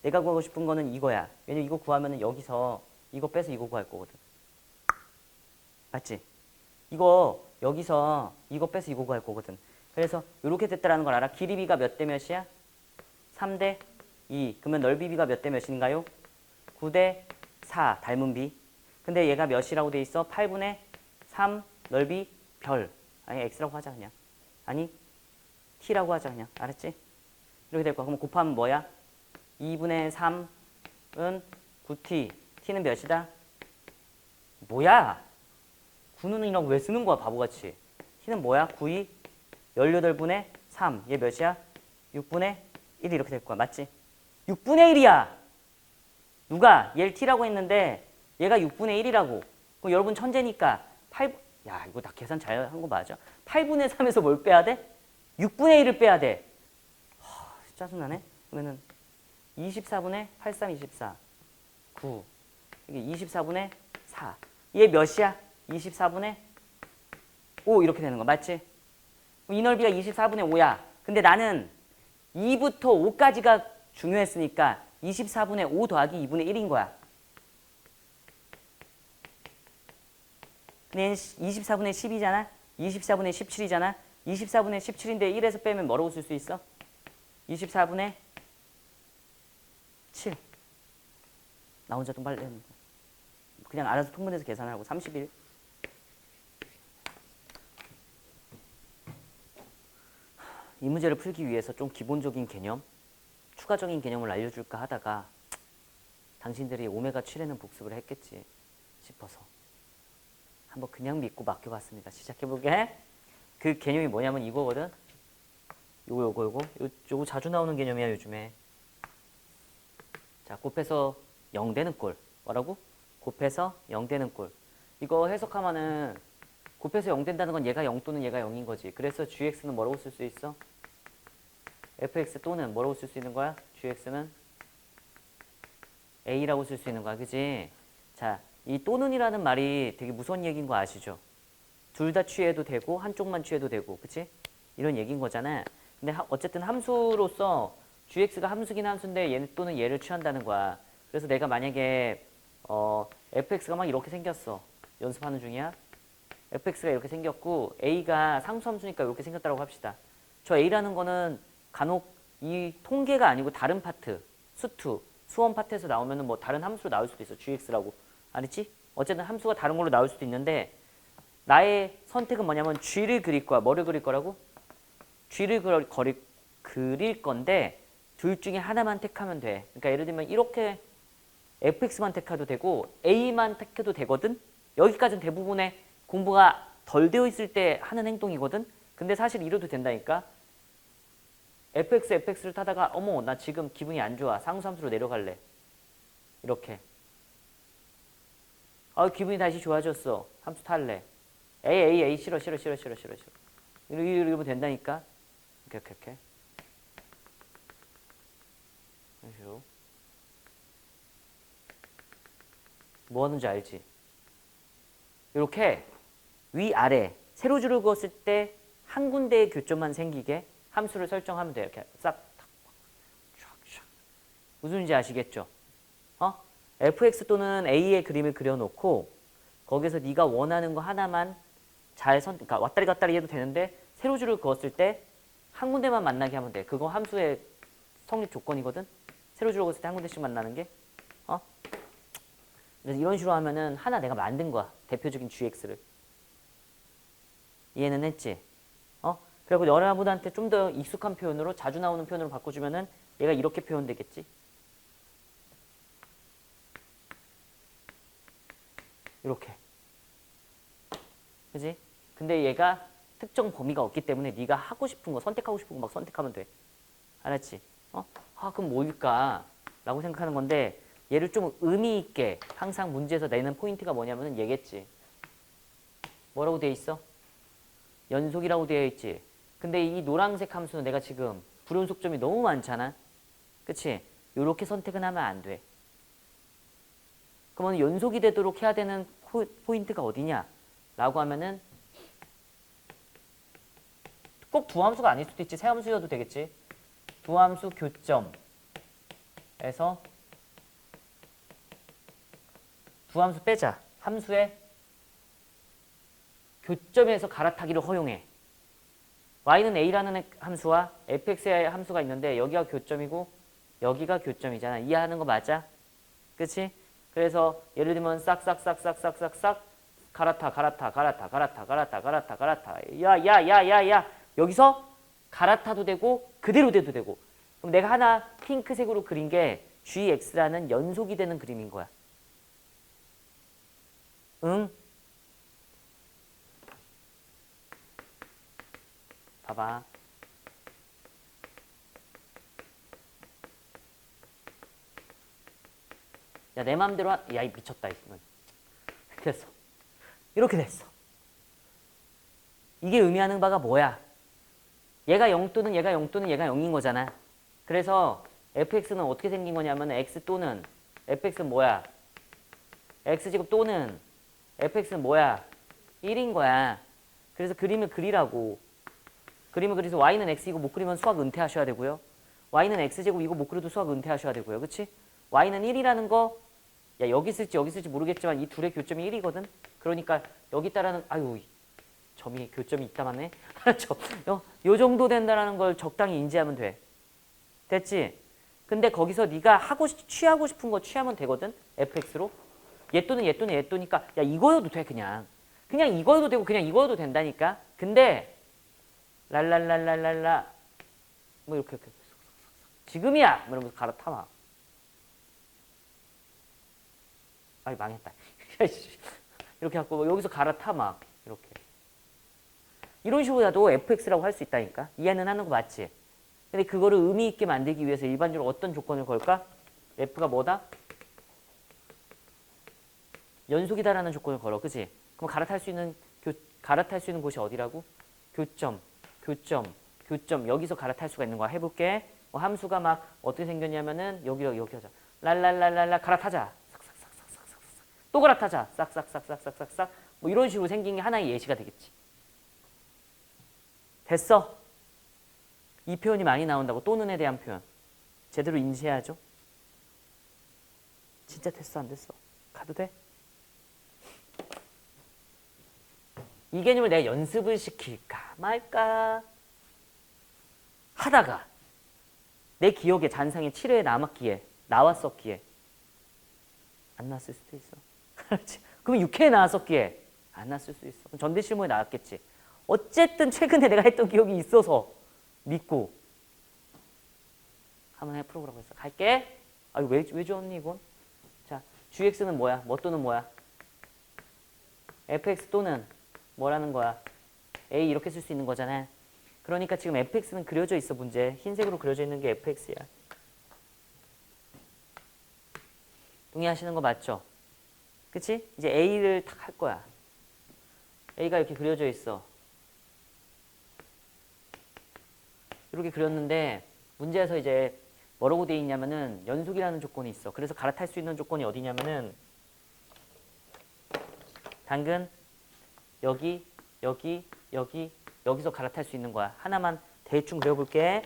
Speaker 1: 내가 구하고 싶은 거는 이거야. 왜냐면 이거 구하면 여기서 이거 빼서 이거 구할 거거든. 맞지? 이거 여기서 이거 빼서 이거 구할 거거든. 그래서 이렇게 됐다라는 걸 알아. 길이 비가 몇 대 몇이야? 3대 2. 그러면 넓이 비가 몇 대 몇인가요? 9대 4. 닮은 비. 근데 얘가 몇이라고 돼 있어? 8분의 3 넓이 별. 아니 x라고 하자 그냥. 아니 t라고 하자 그냥. 알았지? 이렇게 될 거야. 그럼 곱하면 뭐야? 2분의 3은 9t. t는 몇이다? 뭐야? 9는이라고 왜 쓰는 거야 바보같이. t는 뭐야? 9이 18분의 3. 얘 몇이야? 6분의 1 이렇게 될 거야. 맞지? 6분의 1이야. 누가? 얘를 t라고 했는데 얘가 6분의 1이라고. 그럼 여러분 천재니까 8, 야 이거 나 계산 잘 한 거 맞아? 8분의 3에서 뭘 빼야 돼? 6분의 1을 빼야 돼. 짜증나네. 그러면은 24분의 83, 24, 9. 이게 24분의 4. 얘 몇이야? 24분의 5 이렇게 되는 거 맞지? 이 넓이가 24분의 5야. 근데 나는 2부터 5까지가 중요했으니까 24분의 5 더하기 2분의 1인 거야. 근데 24분의 10이잖아? 24분의 17이잖아? 24분의 17인데 1에서 빼면 뭐라고 쓸 수 있어? 24분의 7. 나 혼자 좀 빨리 했는데. 그냥 알아서 통분해서 계산하고 31. 이 문제를 풀기 위해서 좀 기본적인 개념, 추가적인 개념을 알려줄까 하다가 당신들이 오메가 7에는 복습을 했겠지 싶어서 한번 그냥 믿고 맡겨봤습니다. 시작해볼게. 그 개념이 뭐냐면 이거거든. 요거 자주 나오는 개념이야 요즘에. 자, 곱해서 0 되는 꼴. 뭐라고? 곱해서 0 되는 꼴. 이거 해석하면은 곱해서 0 된다는 건 얘가 0 또는 얘가 0인 거지. 그래서 gx는 뭐라고 쓸 수 있어? fx 또는 뭐라고 쓸 수 있는 거야? gx는 a라고 쓸 수 있는 거야. 그지? 자, 이 또는이라는 말이 되게 무서운 얘기인 거 아시죠? 둘 다 취해도 되고 한쪽만 취해도 되고. 그치? 이런 얘기인 거잖아. 근데 어쨌든 함수로서 gx가 함수긴 함수인데 얘는 또는 얘를 취한다는 거야. 그래서 내가 만약에 fx가 막 이렇게 생겼어. 연습하는 중이야. fx가 이렇게 생겼고 a가 상수함수니까 이렇게 생겼다고 합시다. 저 a라는 거는 간혹 이 통계가 아니고 다른 파트, 수투, 수원 파트에서 나오면은 뭐 다른 함수로 나올 수도 있어. gx라고. 알았지? 어쨌든 함수가 다른 걸로 나올 수도 있는데 나의 선택은 뭐냐면 g를 그릴 거야. 뭐를 그릴 거라고? g를 그릴 건데 둘 중에 하나만 택하면 돼. 그러니까 예를 들면 이렇게 fx만 택해도 되고 a만 택해도 되거든. 여기까지는 대부분의 공부가 덜 되어 있을 때 하는 행동이거든. 근데 사실 이래도 된다니까. fx를 타다가 어머 나 지금 기분이 안 좋아. 상수함수로 내려갈래. 이렇게. 기분이 다시 좋아졌어. 함수 탈래. A 싫어. 이러면 된다니까. 이렇게. 이런 식으로. 뭐 하는지 알지? 이렇게 위아래 세로줄을 그었을 때 한 군데의 교점만 생기게 함수를 설정하면 돼요. 이렇게 싹 촥촥. 무슨 말인지 아시겠죠? fx 또는 a의 그림을 그려놓고 거기서 네가 원하는 거 하나만 그러니까 왔다리 갔다리 해도 되는데 세로줄을 그었을 때 한 군데만 만나게 하면 돼. 그거 함수의 성립 조건이거든. 세로줄을 그었을 때 한 군데씩 만나는 게. 그래서 이런 식으로 하면은 하나 내가 만든 거야. 대표적인 gx를. 이해는 했지? 그리고 여러분한테 좀 더 익숙한 표현으로 자주 나오는 표현으로 바꿔주면은 얘가 이렇게 표현되겠지? 이렇게. 그지? 근데 얘가 특정 범위가 없기 때문에 네가 하고 싶은 거, 선택하고 싶은 거 막 선택하면 돼. 알았지? 그럼 뭘까? 라고 생각하는 건데 얘를 좀 의미 있게 항상 문제에서 내는 포인트가 뭐냐면은 얘겠지. 뭐라고 되어 있어? 연속이라고 되어 있지. 근데 이 노란색 함수는 내가 지금 불연속점이 너무 많잖아. 그치? 요렇게 선택은 하면 안 돼. 그러면 연속이 되도록 해야 되는 포인트가 어디냐? 라고 하면은 꼭 두 함수가 아닐 수도 있지. 세 함수여도 되겠지. 두 함수 교점에서 두 함수 빼자. 함수의 교점에서 갈아타기를 허용해. y는 a라는 함수와 fx의 함수가 있는데 여기가 교점이고 여기가 교점이잖아. 이해하는 거 맞아? 그치? 그래서 예를 들면 싹싹싹싹싹싹 갈아타. 야. 여기서 갈아타도 되고 그대로 돼도 되고. 그럼 내가 하나 핑크색으로 그린 게 gx라는 연속이 되는 그림인 거야. 응? 봐봐. 야, 내 맘대로 야, 이 미쳤다. 이건. 됐어. 이렇게 됐어. 이게 의미하는 바가 뭐야? 얘가 0 또는 얘가 0 또는 얘가 0인 거잖아. 그래서 fx는 어떻게 생긴 거냐면 x 또는 fx는 뭐야? x제곱 또는 fx는 뭐야? 1인 거야. 그래서 그림을 그리라고. 그림을 그려서 y는 x이고 못 그리면 수학 은퇴하셔야 되고요. y는 x제곱이고 못 그려도 수학 은퇴하셔야 되고요. 그치? y는 1이라는 거, 야, 여기 쓸지 모르겠지만 이 둘의 교점이 1이거든? 그러니까 여기 따라는, 아유, 점이, 교점이 있다마네? 요 정도 된다는 걸 적당히 인지하면 돼. 됐지? 근데 거기서 네가 취하고 싶은 거 취하면 되거든? fx로. 얘 또는 얘 또니까, 야, 이거여도 돼, 그냥. 그냥 이거여도 되고 그냥 이거여도 된다니까? 근데, 랄랄랄랄랄라 뭐 이렇게 지금이야! 뭐 이러면서 갈아타 막. 아이 망했다. 이렇게 갖고 여기서 갈아타 막 이렇게. 이런 식으로 해도 fx라고 할 수 있다니까. 이해는 하는 거 맞지? 근데 그거를 의미 있게 만들기 위해서 일반적으로 어떤 조건을 걸까? f가 뭐다? 연속이다라는 조건을 걸어. 그치? 그럼 갈아탈 수 있는 곳이 어디라고? 교점. 여기서 갈아탈 수가 있는 거야. 해볼게. 함수가 막 어떻게 생겼냐면은 여기 하자. 랄랄랄랄라 갈아타자. 싹싹싹싹싹싹. 또 갈아타자. 싹싹싹싹싹싹. 뭐 이런 식으로 생긴 게 하나의 예시가 되겠지. 됐어. 이 표현이 많이 나온다고. 또는에 대한 표현. 제대로 인지해야죠. 진짜 됐어 안 됐어? 가도 돼? 이 개념을 내가 연습을 시킬까 말까 하다가 내 기억에 잔상에 7회에 나왔었기에 안 나왔을 수도 있어. 그럼 6회에 나왔었기에 안 나왔을 수도 있어. 전대실무에 나왔겠지. 어쨌든 최근에 내가 했던 기억이 있어서 믿고 한번 해프로그라고 했어. 갈게. 아유 왜 줬니 이건? 자, gx는 뭐야? 뭐 또는 뭐야? fx 또는 뭐라는 거야? a 이렇게 쓸 수 있는 거잖아. 그러니까 지금 fx는 그려져 있어. 문제 흰색으로 그려져 있는 게 fx야. 동의하시는 거 맞죠? 그치? 이제 a를 탁 할 거야. a가 이렇게 그려져 있어. 이렇게 그렸는데 문제에서 이제 뭐라고 돼 있냐면은 연속이라는 조건이 있어. 그래서 갈아탈 수 있는 조건이 어디냐면은 당근 여기 여기 여기 여기서 갈아탈 수 있는 거야. 하나만 대충 그려볼게.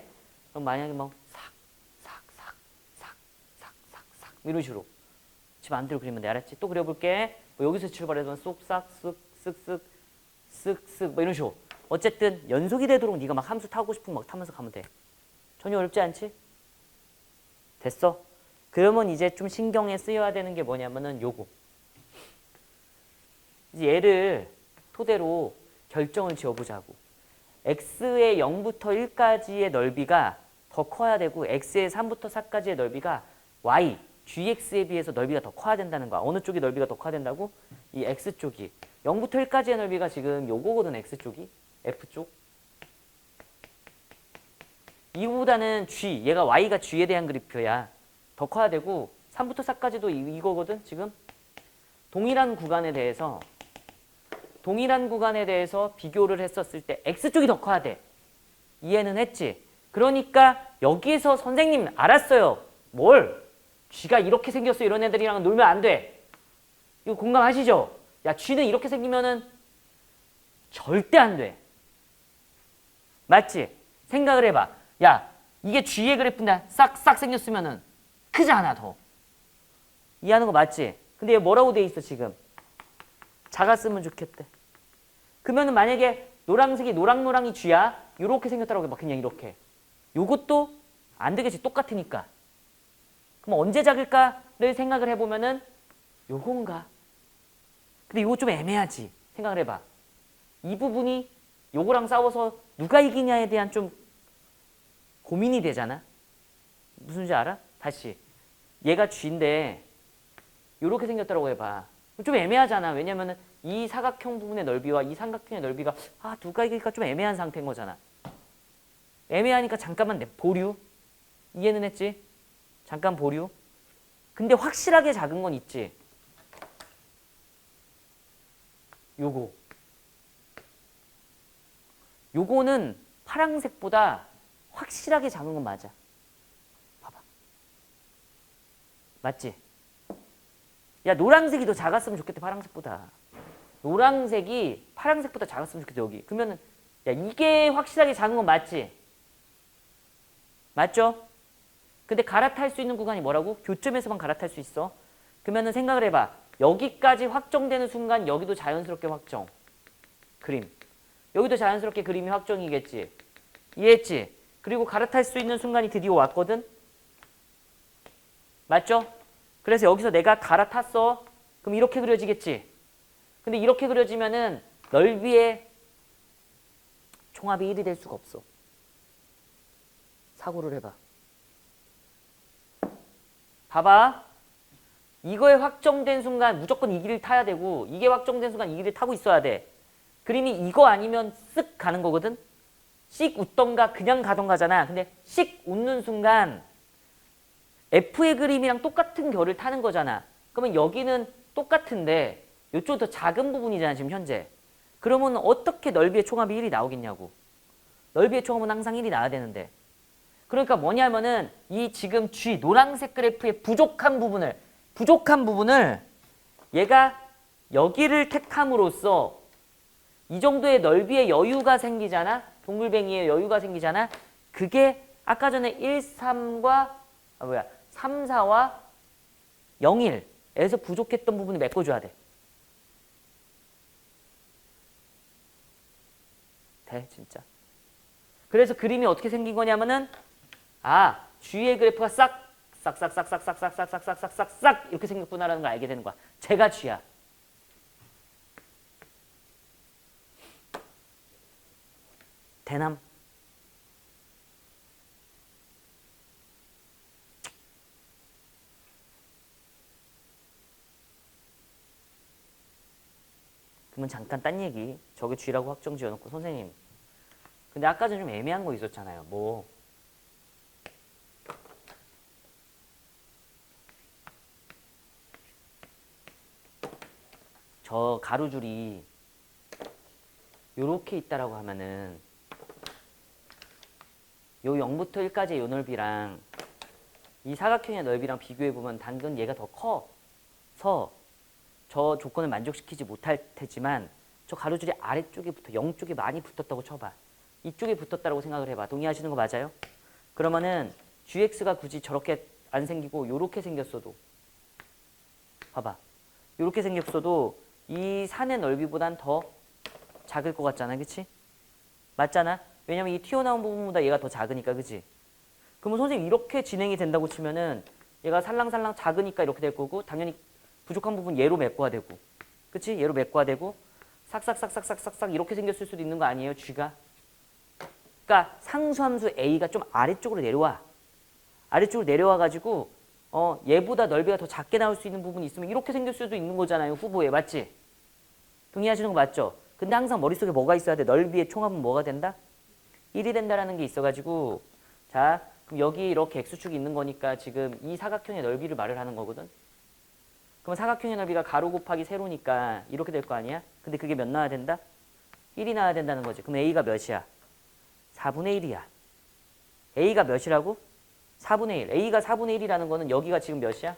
Speaker 1: 그럼 만약에 뭐 싹 이런 식으로 지 마음대로 그리면 돼. 알았지? 또 그려볼게. 뭐 여기서 출발해서 쏙싹 쓱쓱 뭐 이런 식으로. 어쨌든 연속이 되도록 네가 막 함수 타고 싶으면 막 타면서 가면 돼. 전혀 어렵지 않지? 됐어? 그러면 이제 좀 신경에 쓰여야 되는 게 뭐냐면은 요거. 이제 얘를 토대로 결정을 지어보자고. x의 0부터 1까지의 넓이가 더 커야 되고 x의 3부터 4까지의 넓이가 y, gx에 비해서 넓이가 더 커야 된다는 거야. 어느 쪽이 넓이가 더 커야 된다고? 이 x쪽이. 0부터 1까지의 넓이가 지금 요거거든, x쪽이. f쪽. 이거보다는 g, 얘가 y가 g에 대한 그래프야. 더 커야 되고 3부터 4까지도 이거거든, 지금. 동일한 구간에 대해서 비교를 했었을 때 x쪽이 더 커야 돼. 이해는 했지? 그러니까 여기에서 선생님 알았어요. 뭘? 쥐가 이렇게 생겼어. 이런 애들이랑 놀면 안 돼. 이거 공감하시죠? 야, 쥐는 이렇게 생기면은 절대 안 돼. 맞지? 생각을 해봐. 야, 이게 쥐의 그래프인데 싹 생겼으면은 크잖아, 더. 이해하는 거 맞지? 근데 얘 뭐라고 돼 있어, 지금? 작았으면 좋겠대. 그러면은 만약에 노란색이 노랑노랑이 쥐야. 요렇게 생겼다라고 해봐. 그냥 이렇게. 요것도 안 되겠지. 똑같으니까. 그럼 언제 작을까를 생각을 해보면은 요건가? 근데 요거 좀 애매하지. 생각을 해봐. 이 부분이 요거랑 싸워서 누가 이기냐에 대한 좀 고민이 되잖아. 무슨지 알아? 다시. 얘가 쥐인데 요렇게 생겼다라고 해봐. 좀 애매하잖아. 왜냐면은 이 사각형 부분의 넓이와 이 삼각형의 넓이가 누가 이길까 좀 애매한 상태인 거잖아. 애매하니까 잠깐만 보류. 이해는 했지? 잠깐 보류. 근데 확실하게 작은 건 있지. 요거는 파란색보다 확실하게 작은 건 맞아. 봐봐. 맞지? 야, 노란색이 더 작았으면 좋겠대, 파란색보다. 노란색이 파란색보다 작았으면 좋겠대, 여기. 그러면은, 야, 이게 확실하게 작은 건 맞지? 맞죠? 근데 갈아탈 수 있는 구간이 뭐라고? 교점에서만 갈아탈 수 있어. 그러면은 생각을 해봐. 여기까지 확정되는 순간 여기도 자연스럽게 확정. 그림. 여기도 자연스럽게 그림이 확정이겠지. 이해했지? 그리고 갈아탈 수 있는 순간이 드디어 왔거든? 맞죠? 그래서 여기서 내가 갈아탔어. 그럼 이렇게 그려지겠지? 근데 이렇게 그려지면은 넓이의 총합이 1이 될 수가 없어. 사고를 해봐. 봐봐. 이거에 확정된 순간 무조건 이 길을 타야 되고 이게 확정된 순간 이 길을 타고 있어야 돼. 그림이 이거 아니면 쓱 가는 거거든? 씩 웃던가 그냥 가던가잖아. 근데 씩 웃는 순간 F의 그림이랑 똑같은 결을 타는 거잖아. 그러면 여기는 똑같은데 이쪽은 더 작은 부분이잖아, 지금 현재. 그러면 어떻게 넓이의 총합이 1이 나오겠냐고. 넓이의 총합은 항상 1이 나와야 되는데. 그러니까 뭐냐면은 이 지금 G, 노란색 그래프의 부족한 부분을 얘가 여기를 택함으로써 이 정도의 넓이의 여유가 생기잖아. 동글뱅이의 여유가 생기잖아. 그게 아까 전에 1, 3과 3, 4와 0, 1에서 부족했던 부분을 메꿔줘야 돼. 돼, 진짜. 그래서 그림이 어떻게 생긴 거냐면은 G의 그래프가 싹 이렇게 생겼구나라는 걸 알게 되는 거야. 제가 G야. 대남. 그러면 잠깐 딴 얘기. 저게 G라고 확정 지어놓고 선생님. 근데 아까 전에 좀 애매한 거 있었잖아요. 뭐. 저 가로줄이 요렇게 있다라고 하면은 요 0부터 1까지의 요 넓이랑 이 사각형의 넓이랑 비교해보면 당근 얘가 더 커서 저 조건을 만족시키지 못할 테지만 저 가로줄이 아래쪽에 붙어 0쪽에 많이 붙었다고 쳐봐. 이쪽에 붙었다고 생각을 해봐. 동의하시는 거 맞아요? 그러면은 gx가 굳이 저렇게 안 생기고 요렇게 생겼어도 봐봐. 요렇게 생겼어도 이 산의 넓이보단 더 작을 것 같잖아. 그치? 맞잖아? 왜냐면 이 튀어나온 부분보다 얘가 더 작으니까. 그치? 그러면 선생님 이렇게 진행이 된다고 치면은 얘가 살랑살랑 작으니까 이렇게 될 거고 당연히 부족한 부분 얘로 메꿔야 되고 그치? 얘로 메꿔야 되고 싹싹싹싹싹싹 이렇게 생겼을 수도 있는 거 아니에요? g가? 그러니까 상수함수 a가 좀 아래쪽으로 내려와. 아래쪽으로 내려와가지고 얘보다 넓이가 더 작게 나올 수 있는 부분이 있으면 이렇게 생길 수도 있는 거잖아요. 후보에. 맞지? 동의하시는 거 맞죠? 근데 항상 머릿속에 뭐가 있어야 돼? 넓이의 총합은 뭐가 된다? 1이 된다라는 게 있어가지고 자 그럼 여기 이렇게 x축이 있는 거니까 지금 이 사각형의 넓이를 말을 하는 거거든. 그럼 사각형의 넓이가 가로 곱하기 세로니까 이렇게 될 거 아니야? 근데 그게 몇 나와야 된다? 1이 나와야 된다는 거지. 그럼 a가 몇이야? 4분의 1이야. a가 몇이라고? 4분의 1. a가 4분의 1이라는 거는 여기가 지금 몇이야?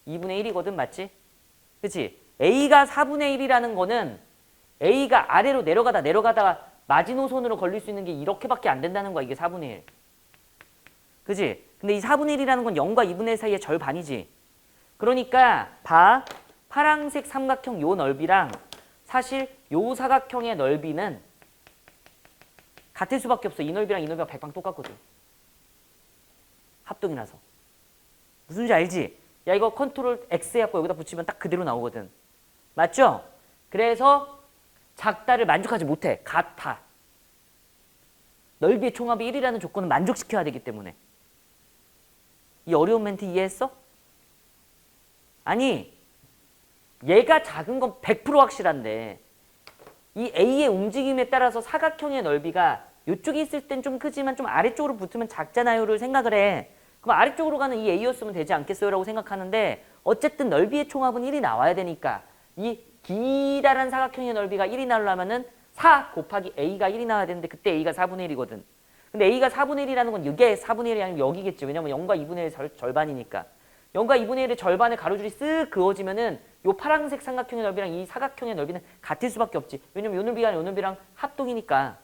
Speaker 1: 2분의 1이거든. 맞지? 그치? a가 4분의 1이라는 거는 a가 아래로 내려가다가 마지노선으로 걸릴 수 있는 게 이렇게밖에 안 된다는 거야. 이게 4분의 1. 그치? 근데 이 4분의 1이라는 건 0과 2분의 1 사이의 절반이지. 그러니까 봐. 파란색 삼각형 요 넓이랑 사실 요 사각형의 넓이는 같을 수밖에 없어. 이 넓이랑 이 넓이가 100방 똑같거든. 합동이라서. 무슨지 알지? 야 이거 컨트롤 X 해갖고 여기다 붙이면 딱 그대로 나오거든. 맞죠? 그래서 작다를 만족하지 못해. 같아. 넓이의 총합이 1이라는 조건을 만족시켜야 되기 때문에. 이 어려운 멘트 이해했어? 아니 얘가 작은 건 100% 확실한데 이 A의 움직임에 따라서 사각형의 넓이가 이쪽에 있을 땐 좀 크지만 좀 아래쪽으로 붙으면 작잖아요를 생각을 해. 그럼 아래쪽으로 가는 이 A였으면 되지 않겠어요? 라고 생각하는데 어쨌든 넓이의 총합은 1이 나와야 되니까 이 기다란 사각형의 넓이가 1이 나오려면은 4 곱하기 A가 1이 나와야 되는데 그때 A가 4분의 1이거든. 근데 A가 4분의 1이라는 건 이게 4분의 1이 아니면 여기겠지. 왜냐면 0과 2분의 1의 절반이니까. 0과 2분의 1의 절반의 가로줄이 쓱 그어지면은 요 파란색 삼각형의 넓이랑 이 사각형의 넓이는 같을 수밖에 없지. 왜냐면 요 넓이가 요 넓이랑 합동이니까.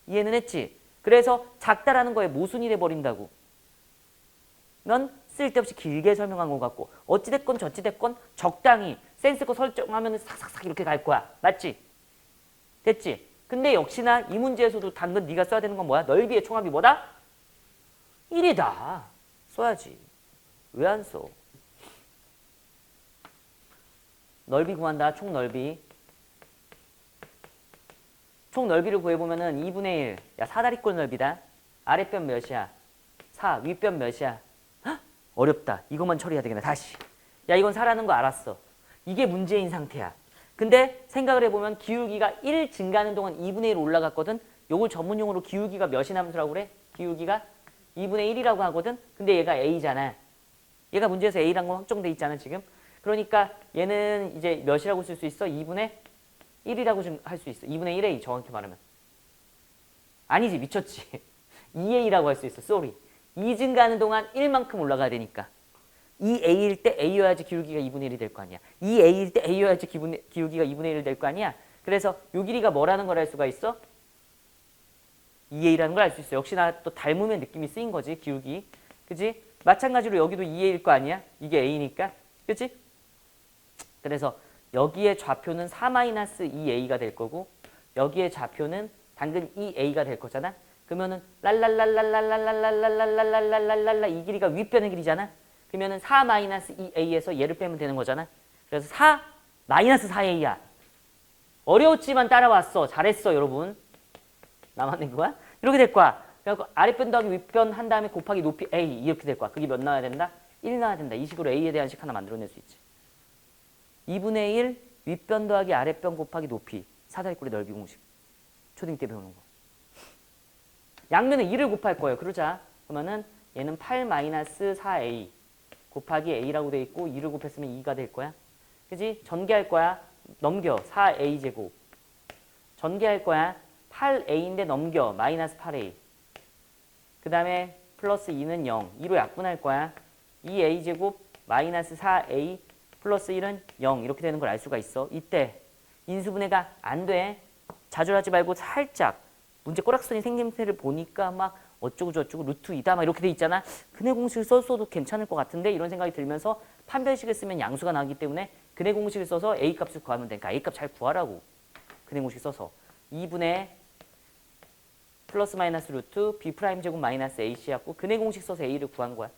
Speaker 1: 이해는 했지? 그래서 작다라는 거에 모순이 돼버린다고. 면 쓸데없이 길게 설명한 것 같고 어찌됐건 저찌됐건 적당히 센스껏 설정하면 싹싹싹 이렇게 갈 거야. 맞지? 됐지? 근데 역시나 이 문제에서도 당근 네가 써야 되는 건 뭐야? 넓이의 총합이 뭐다? 1이다. 써야지. 왜 안 써? 넓이 구한다. 총 넓이. 총 넓이를 구해보면은 2분의 1. 야, 사다리꼴 넓이다. 아랫변 몇이야? 4. 윗변 몇이야? 헉? 어렵다. 이것만 처리해야 되겠네. 다시. 야, 이건 4라는 거 알았어. 이게 문제인 상태야. 근데 생각을 해보면 기울기가 1 증가하는 동안 2분의 1 올라갔거든. 요걸 전문용어로 기울기가 몇인 함수라고 그래? 기울기가 2분의 1이라고 하거든. 근데 얘가 A잖아. 얘가 문제에서 A란 건 확정돼 있잖아 지금. 그러니까 얘는 이제 몇이라고 쓸 수 있어? 2분의 1이라고 할 수 있어. 2분의 1A 정확히 말하면. 아니지 미쳤지. 2A라고 할 수 있어. 쏘리. 2 증가하는 동안 1만큼 올라가야 되니까. 2A일 때 A여야지 기울기가 2분의 1이 될 거 아니야. 2A일 때 A여야지 기울기가 2분의 1이 될 거 아니야. 그래서 요 길이가 뭐라는 걸 알 수가 있어? 2A라는 걸 알 수 있어. 역시나 또 닮으면 느낌이 쓰인 거지. 기울기. 그치? 마찬가지로 여기도 2A일 거 아니야. 이게 A니까. 그치? 그래서 여기에 좌표는 4-2A가 될 거고 여기에 좌표는 당근 2A가 될 거잖아. 그러면은 랄랄랄랄랄랄랄랄랄랄랄랄랄랄랄랄라 이 길이가 윗변의 길이잖아. 그러면은 4-2A에서 얘를 빼면 되는 거잖아. 그래서 4-4A야. 어려웠지만 따라왔어. 잘했어 여러분. 나만 낸 거야? 이렇게 될 거야. 그래서 아랫변 더하기 윗변 한 다음에 곱하기 높이 A 이렇게 될 거야. 그게 몇 나와야 된다? 1 나와야 된다. 이 식으로 A에 대한 식 하나 만들어낼 수 있지. 2분의 1 윗변 더하기 아랫변 곱하기 높이 사다리꼴의 넓이 공식. 초딩 때 배우는 거. 양면에 2를 곱할 거예요. 그러자. 그러면은 얘는 8-4A 곱하기 A라고 돼 있고 2를 곱했으면 2가 될 거야. 그지? 전개할 거야. 넘겨. 4A 제곱. 전개할 거야. 8A인데 넘겨. 마이너스 8A. 그 다음에 플러스 2는 0. 2로 약분할 거야. 2a제곱 마이너스 4a 플러스 1은 0. 이렇게 되는 걸 알 수가 있어. 이때 인수분해가 안 돼. 좌절하지 말고 살짝 문제 꼬락선이 생긴 태를 보니까 막 어쩌고 저쩌고 루트 2다 막 이렇게 돼 있잖아. 근해 공식을 썼어도 괜찮을 것 같은데 이런 생각이 들면서 판별식을 쓰면 양수가 나기 때문에 근해 공식을 써서 a 값을 구하면 되니까 a 값 잘 구하라고. 근해 공식 써서 2분의 플러스 마이너스 루트 b 프라임 제곱 마이너스 ac 갖고 근해 공식 써서 a를 구한 거야.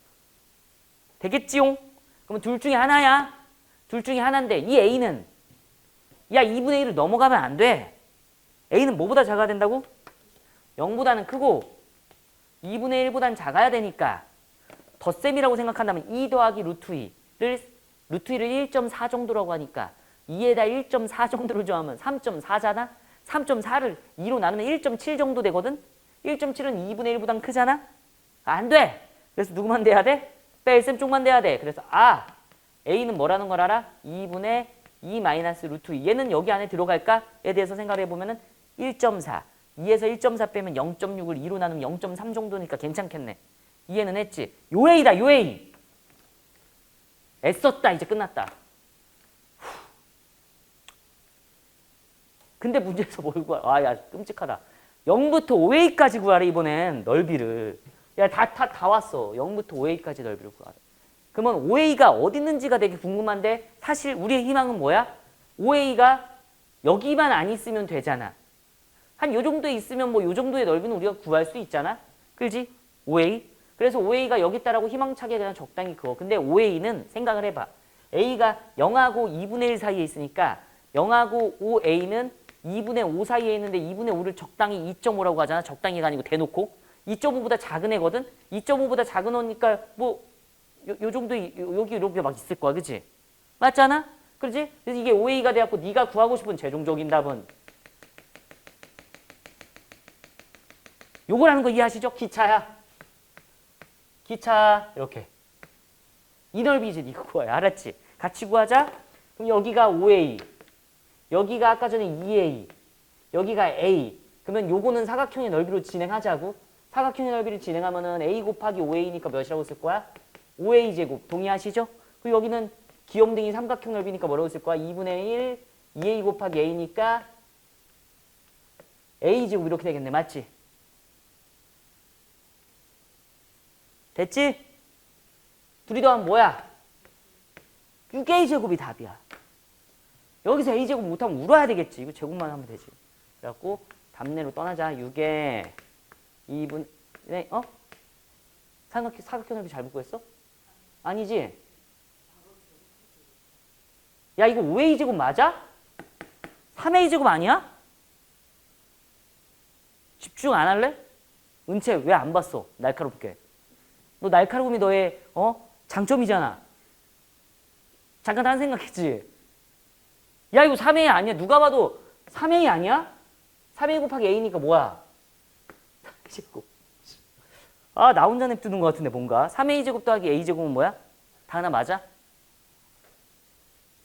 Speaker 1: 되겠지용? 그러면 둘 중에 하나야. 둘 중에 하나인데 이 a는 야 2분의 1을 넘어가면 안 돼. a는 뭐보다 작아야 된다고? 0보다는 크고 2분의 1보다는 작아야 되니까 덧셈이라고 생각한다면 2 더하기 루트 2를 1.4 정도라고 하니까 2에다 1.4 정도를 더하면 3.4잖아? 3.4를 2로 나누면 1.7 정도 되거든? 1.7은 2분의 1보단 크잖아? 안 돼! 그래서 누구만 돼야 돼? 뺄셈 쪽만 돼야 돼. 그래서 a는 뭐라는 걸 알아? 2분의 2 마이너스 루트 2. 얘는 여기 안에 들어갈까?에 대해서 생각을 해보면 1.4. 2에서 1.4 빼면 0.6을 2로 나누면 0.3 정도니까 괜찮겠네. 이해는 했지? 요 a다, 요 a. 애썼다, 이제 끝났다. 근데 문제에서 뭘 구하? 야, 끔찍하다. 0부터 5a까지 구하래, 이번엔 넓이를. 야, 다 왔어. 0부터 5a까지 넓이를 구하래. 그러면 5a가 어디 있는지가 되게 궁금한데 사실 우리의 희망은 뭐야? 5a가 여기만 안 있으면 되잖아. 한 요 정도에 있으면 뭐 요 정도의 넓이는 우리가 구할 수 있잖아. 그렇지? 5a. 그래서 5a가 여기 있다라고 희망차게 그냥 적당히 그어. 근데 5a는 생각을 해봐. a가 0하고 2분의 1 사이에 있으니까 0하고 5a는 2분의 5 사이에 있는데 2분의 5를 적당히 2.5라고 하잖아. 적당히가 아니고 대놓고. 2.5보다 작은 애거든. 2.5보다 작은 애니까 뭐 요 정도 여기 이렇게 막 있을 거야. 그치? 맞잖아? 그렇지? 그래서 이게 5a가 돼갖고 네가 구하고 싶은 최종적인 답은 요거라는 거 이해하시죠? 기차야. 기차 이렇게. 이 넓이지 네가 구해야. 알았지? 같이 구하자. 그럼 여기가 5a. 여기가 아까 전에 2a. 여기가 a. 그러면 요거는 사각형의 넓이로 진행하자고. 사각형의 넓이를 진행하면은 a 곱하기 5a니까 몇이라고 쓸 거야? 5a 제곱. 동의하시죠? 그리고 여기는 귀염둥이 삼각형 넓이니까 뭐라고 쓸 거야? 2분의 1 2a 곱하기 a니까 a 제곱 이렇게 되겠네. 맞지? 됐지? 둘이 더하면 뭐야? 6a 제곱이 답이야. 여기서 a 제곱 못하면 울어야 되겠지. 이거 제곱만 하면 되지. 그래갖고 답내로 떠나자. 6에 2분의 사각형 넓이 잘못 구했어? 아니지? 야 이거 5a 제곱 맞아? 3a 제곱 아니야? 집중 안 할래? 은채 왜 안 봤어? 날카롭게. 너 날카로움이 너의 장점이잖아. 잠깐 딴 생각했지? 야 이거 3a 아니야? 누가 봐도 3a 아니야? 3a 곱하기 a니까 뭐야? 3a제곱. 나 혼자 냅두는 것 같은데 뭔가. 3a 제곱 더하기 a 제곱은 뭐야? 다 하나 맞아?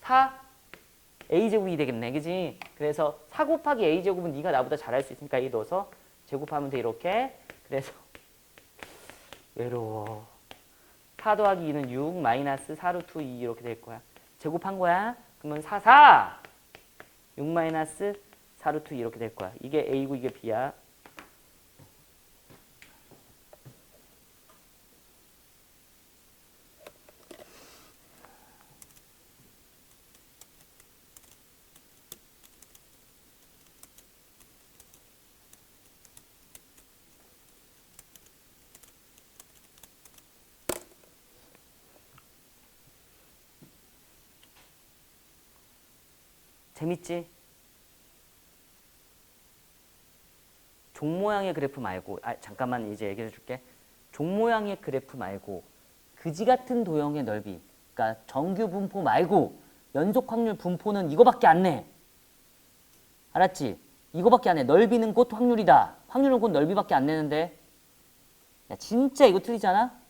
Speaker 1: 4 a 제곱이 되겠네. 그지? 그래서 4 곱하기 a 제곱은 네가 나보다 잘할 수 있으니까 a 넣어서 제곱하면 돼. 이렇게. 그래서 외로워. 4 더하기 2는 6 마이너스 4 루트 2 이렇게 될 거야. 제곱한 거야. 그러면 4 6 마이너스 4 루트 2 이렇게 될 거야. 이게 a고 이게 b야. 재밌지? 종 모양의 그래프 말고 잠깐만 이제 얘기해 줄게. 종 모양의 그래프 말고 그지 같은 도형의 넓이, 그러니까 정규 분포 말고 연속 확률 분포는 이거밖에 안 내. 알았지? 이거밖에 안 내. 넓이는 곧 확률이다. 확률은 곧 넓이밖에 안 내는데. 야 진짜 이거 틀리잖아?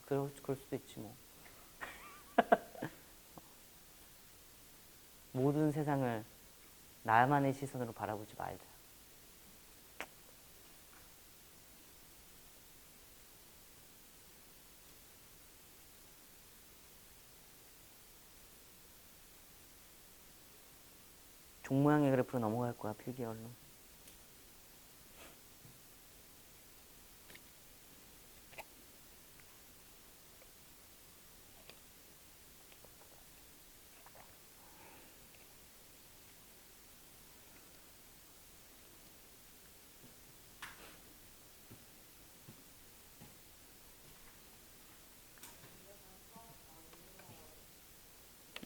Speaker 1: 그럴 수도 있지 뭐. 모든 세상을 나만의 시선으로 바라보지 말자. 종 모양의 그래프로 넘어갈 거야, 필기 얼른.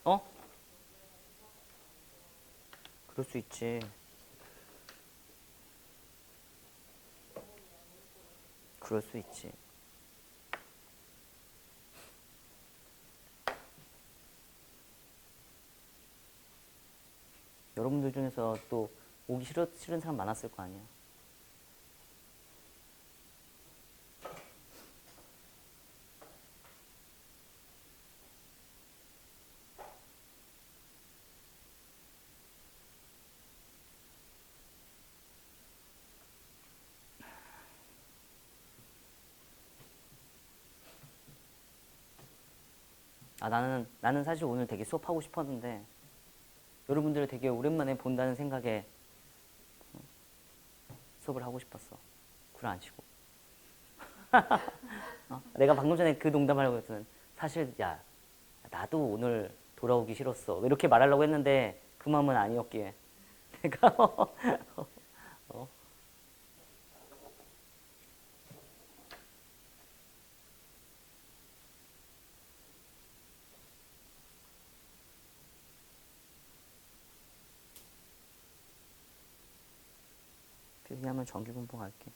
Speaker 1: 어? 그럴 수 있지. 그럴 수 있지. 여러분들 중에서 또 오기 싫은 사람 많았을 거 아니야. 아, 나는 사실 오늘 되게 수업하고 싶었는데 여러분들을 되게 오랜만에 본다는 생각에 수업을 하고 싶었어. 굴 안 치고. 내가 방금 전에 그 농담하려고 했더니 사실 야, 나도 오늘 돌아오기 싫었어. 이렇게 말하려고 했는데 그 마음은 아니었기에 내가 필기하면 정규분포 갈게.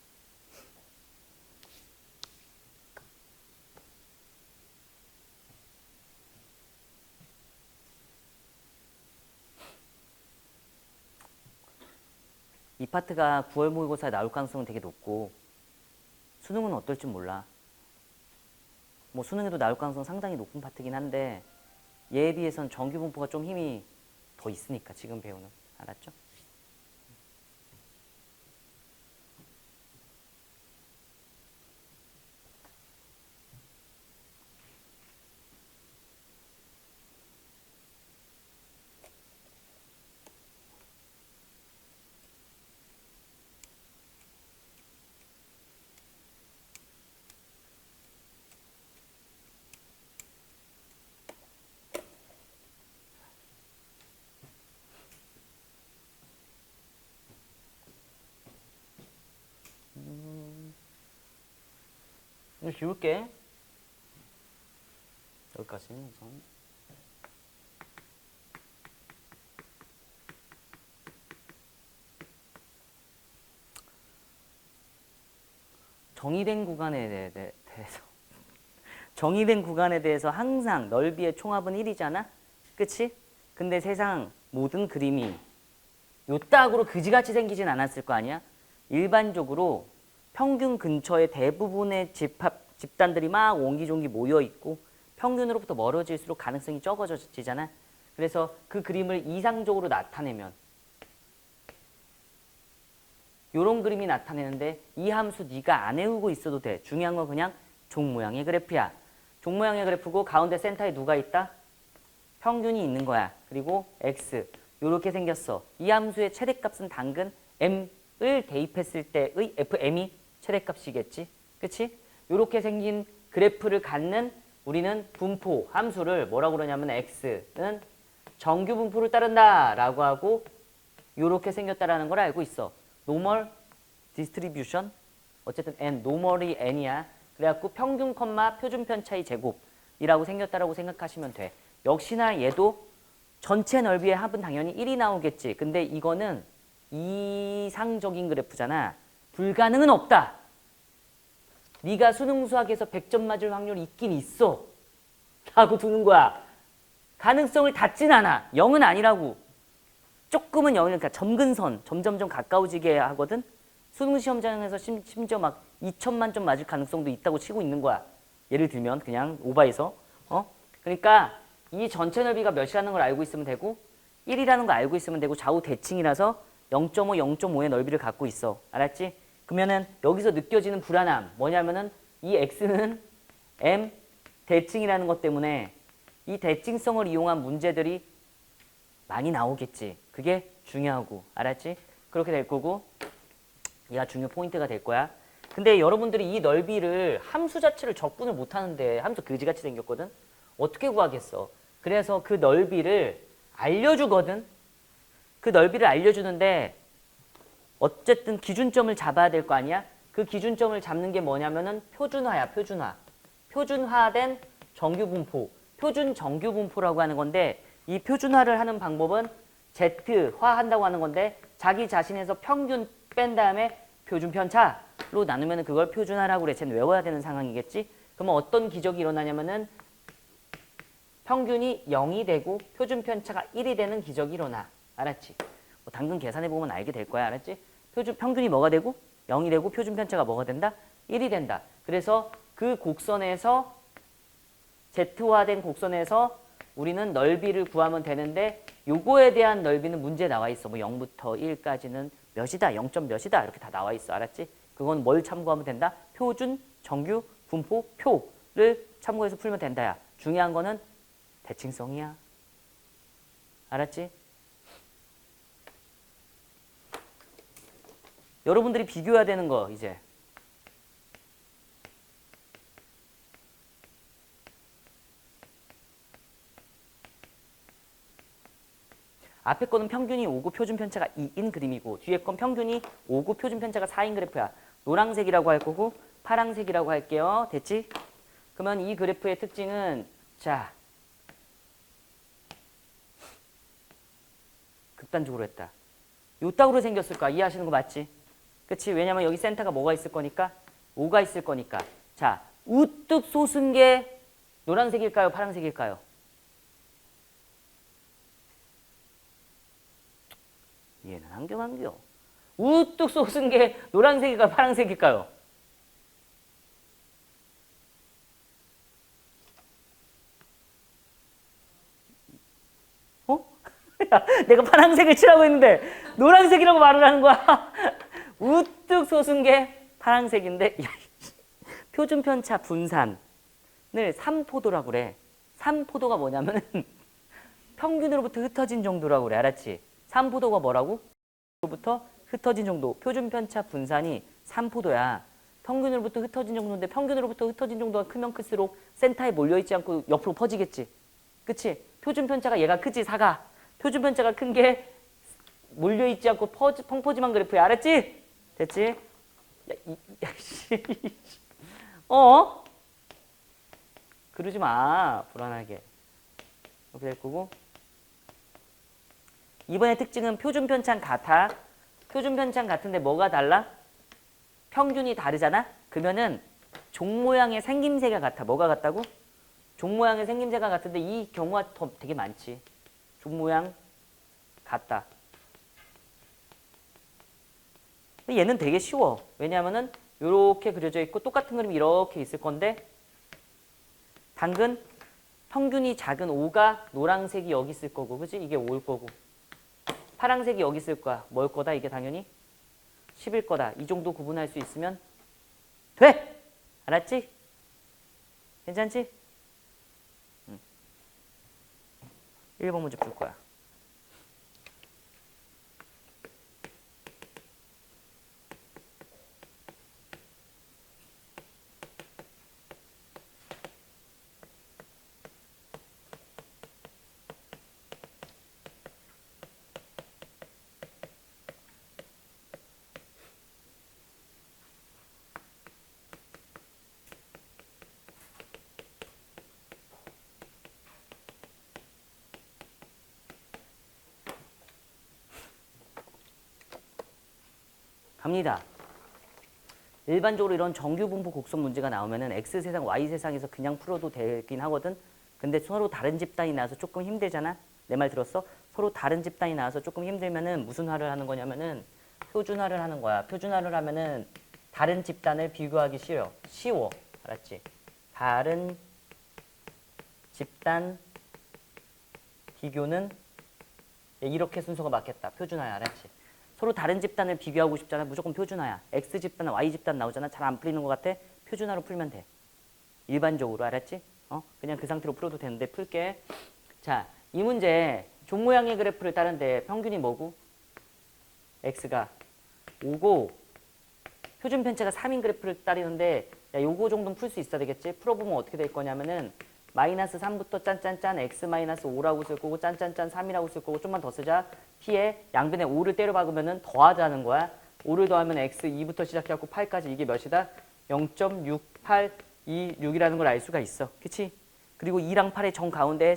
Speaker 1: 이 파트가 9월 모의고사에 나올 가능성은 되게 높고 수능은 어떨지 몰라. 뭐 수능에도 나올 가능성 상당히 높은 파트긴 한데 얘에 비해선 정규분포가 좀 힘이 더 있으니까 지금 배우는. 알았죠? 이거 지울게. 여기까지 우선. 정의된 구간에 대해서 정의된 구간에 대해서 항상 넓이의 총합은 1이잖아? 그치? 근데 세상 모든 그림이 요따구로 그지같이 생기진 않았을 거 아니야? 일반적으로 평균 근처에 대부분의 집단들이 막 옹기종기 모여있고 평균으로부터 멀어질수록 가능성이 적어지잖아? 그래서 그 그림을 이상적으로 나타내면 요런 그림이 나타내는데 이 함수 네가 안 외우고 있어도 돼. 중요한 건 그냥 종 모양의 그래프야. 종 모양의 그래프고 가운데 센터에 누가 있다? 평균이 있는 거야. 그리고 x 요렇게 생겼어. 이 함수의 최대값은 당근 m을 대입했을 때의 fm이 최대값이겠지. 그치? 요렇게 생긴 그래프를 갖는 우리는 분포 함수를 뭐라고 그러냐면 x는 정규 분포를 따른다 라고 하고 요렇게 생겼다라는 걸 알고 있어. normal distribution 어쨌든 n normal이 n이야. 그래갖고 평균 컴마 표준 편차의 제곱이라고 생겼다라고 생각하시면 돼. 역시나 얘도 전체 넓이의 합은 당연히 1이 나오겠지. 근데 이거는 이상적인 그래프잖아. 불가능은 없다. 네가 수능 수학에서 100점 맞을 확률이 있긴 있어. 라고 두는 거야. 가능성을 닫진 않아. 0은 아니라고. 조금은 0이니까 점근선 점점점 가까워지게 하거든. 수능 시험장에서 심지어 막 2000만 점 맞을 가능성도 있다고 치고 있는 거야. 예를 들면 그냥 오바해서. 그러니까 이 전체 넓이가 몇이라는 걸 알고 있으면 되고 1이라는 거 알고 있으면 되고 좌우 대칭이라서 0.5, 0.5의 넓이를 갖고 있어. 알았지? 그러면은 여기서 느껴지는 불안함 뭐냐면은 이 x는 m 대칭이라는 것 때문에 이 대칭성을 이용한 문제들이 많이 나오겠지. 그게 중요하고. 알았지? 그렇게 될 거고 얘가 중요 포인트가 될 거야. 근데 여러분들이 이 넓이를 함수 자체를 적분을 못 하는데 함수 그지같이 생겼거든? 어떻게 구하겠어? 그래서 그 넓이를 알려주거든? 그 넓이를 알려주는데 어쨌든 기준점을 잡아야 될 거 아니야? 그 기준점을 잡는 게 뭐냐면은 표준화야, 표준화. 표준화된 정규분포. 표준 정규분포라고 하는 건데 이 표준화를 하는 방법은 Z화 한다고 하는 건데 자기 자신에서 평균 뺀 다음에 표준 편차로 나누면 그걸 표준화라고 그래. 쟤는 외워야 되는 상황이겠지? 그러면 어떤 기적이 일어나냐면은 평균이 0이 되고 표준 편차가 1이 되는 기적이 일어나. 알았지? 뭐 당근 계산해보면 알게 될 거야. 알았지? 평균이 뭐가 되고 0이 되고 표준 편차가 뭐가 된다? 1이 된다. 그래서 그 곡선에서 Z화된 곡선에서 우리는 넓이를 구하면 되는데 요거에 대한 넓이는 문제에 나와 있어. 뭐 0부터 1까지는 몇이다, 0. 몇이다 이렇게 다 나와 있어. 알았지? 그건 뭘 참고하면 된다? 표준, 정규, 분포, 표를 참고해서 풀면 된다야. 중요한 거는 대칭성이야. 알았지? 여러분들이 비교해야 되는 거 이제. 앞에 거는 평균이 5고 표준 편차가 2인 그림이고 뒤에 건 평균이 5고 표준 편차가 4인 그래프야. 노란색이라고 할 거고 파란색이라고 할게요. 됐지? 그러면 이 그래프의 특징은 자 극단적으로 했다. 요따구로 생겼을 거야. 이해하시는 거 맞지? 그치? 왜냐면 여기 센터가 뭐가 있을 거니까? 5가 있을 거니까. 자, 우뚝 솟은 게 노란색일까요? 파란색일까요? 얘는 한겨. 우뚝 솟은 게 노란색일까요? 파란색일까요? 어? 야, 내가 파란색을 칠하고 있는데 노란색이라고 말을 하는 거야. 우뚝 솟은 게 파란색인데 야, 표준 편차 분산을 3포도라고 그래. 3포도가 뭐냐면은 평균으로부터 흩어진 정도라고 그래. 알았지? 3포도가 뭐라고? 평균으로부터 흩어진 정도. 표준 편차 분산이 3포도야. 평균으로부터 흩어진 정도인데 평균으로부터 흩어진 정도가 크면 클수록 센터에 몰려있지 않고 옆으로 퍼지겠지. 그치? 표준 편차가 얘가 크지, 4가. 표준 편차가 큰 게 몰려있지 않고 펑퍼짐한 그래프야. 알았지? 됐지? 야, 씨. 그러지 마. 불안하게. 이렇게 될 거고. 이번에 특징은 표준 편차는 같아. 표준 편차는 같은데 뭐가 달라? 평균이 다르잖아? 그러면은 종 모양의 생김새가 같아. 뭐가 같다고? 종 모양의 생김새가 같은데 이 경우가 더 되게 많지. 종 모양 같다. 근데 얘는 되게 쉬워. 왜냐하면은 이렇게 그려져 있고 똑같은 그림이 이렇게 있을 건데 당근 평균이 작은 5가 노란색이 여기 있을 거고, 그지? 이게 5일 거고. 파란색이 여기 있을 거야. 뭘 거다? 이게 당연히 10일 거다. 이 정도 구분할 수 있으면 돼! 알았지? 괜찮지? 1번 문제 풀 거야. 갑니다. 일반적으로 이런 정규분포 곡선 문제가 나오면은 X세상, Y세상에서 그냥 풀어도 되긴 하거든. 근데 서로 다른 집단이 나와서 조금 힘들잖아. 내 말 들었어? 서로 다른 집단이 나와서 조금 힘들면은 무슨 화를 하는 거냐면은 표준화를 하는 거야. 표준화를 하면은 다른 집단을 비교하기 쉬워. 알았지? 다른 집단 비교는 이렇게 순서가 맞겠다. 표준화야. 알았지? 서로 다른 집단을 비교하고 싶잖아. 무조건 표준화야. X 집단, Y 집단 나오잖아. 잘 안 풀리는 것 같아. 표준화로 풀면 돼. 일반적으로. 알았지? 그냥 그 상태로 풀어도 되는데 풀게. 자, 이 문제 종 모양의 그래프를 따른데 평균이 뭐고? X가 5고 표준 편차가 3인 그래프를 따르는데 야, 요거 정도는 풀 수 있어야 되겠지? 풀어보면 어떻게 될 거냐면은 마이너스 3부터 짠짠짠 x 마이너스 5라고 쓸 거고 짠짠짠 3이라고 쓸 거고 좀만 더 쓰자. p에 양변에 5를 때려 박으면은 더하자는 거야. 5를 더하면 x 2부터 시작해갖고 8까지 이게 몇이다? 0.6826이라는 걸 알 수가 있어. 그치? 그리고 2랑 8의 정 가운데에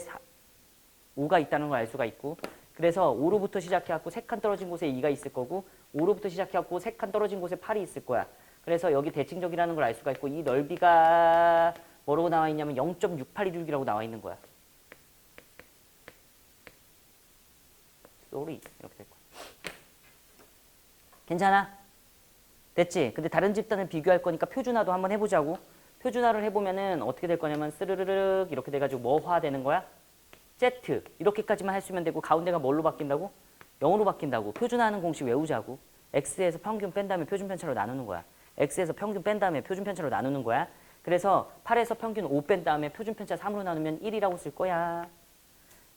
Speaker 1: 5가 있다는 걸 알 수가 있고 그래서 5로부터 시작해갖고 3칸 떨어진 곳에 2가 있을 거고 5로부터 시작해갖고 3칸 떨어진 곳에 8이 있을 거야. 그래서 여기 대칭적이라는 걸 알 수가 있고 이 넓이가 뭐라고 나와 있냐면 0.6826이라고 나와 있는 거야. 쏘리 이렇게 될 거야. 괜찮아? 됐지? 근데 다른 집단을 비교할 거니까 표준화도 한번 해보자고. 표준화를 해보면은 어떻게 될 거냐면 스르르륵 이렇게 돼가지고 뭐화 되는 거야? Z 이렇게까지만 했으면 되고 가운데가 뭘로 바뀐다고? 0으로 바뀐다고. 표준화하는 공식 외우자고. X에서 평균 뺀 다음에 표준 편차로 나누는 거야. X에서 평균 뺀 다음에 표준 편차로 나누는 거야. 그래서 8에서 평균 5 뺀 다음에 표준 편차 3으로 나누면 1이라고 쓸 거야.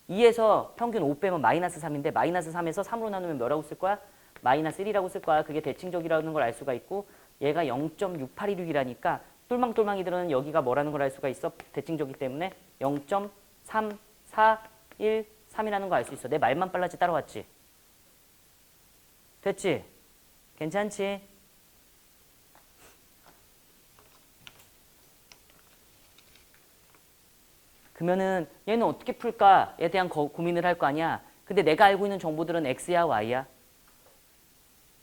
Speaker 1: 2에서 평균 5 빼면 마이너스 3인데 마이너스 3에서 3으로 나누면 뭐라고 쓸 거야? 마이너스 1이라고 쓸 거야. 그게 대칭적이라는 걸 알 수가 있고 얘가 0.6826이라니까 똘망똘망이들은 여기가 뭐라는 걸 알 수가 있어. 대칭적이기 때문에 0.3413이라는 거 알 수 있어. 내 말만 빨라지 따라왔지? 됐지? 괜찮지? 그러면은 얘는 어떻게 풀까에 대한 고민을 할 거 아니야. 근데 내가 알고 있는 정보들은 X야 Y야?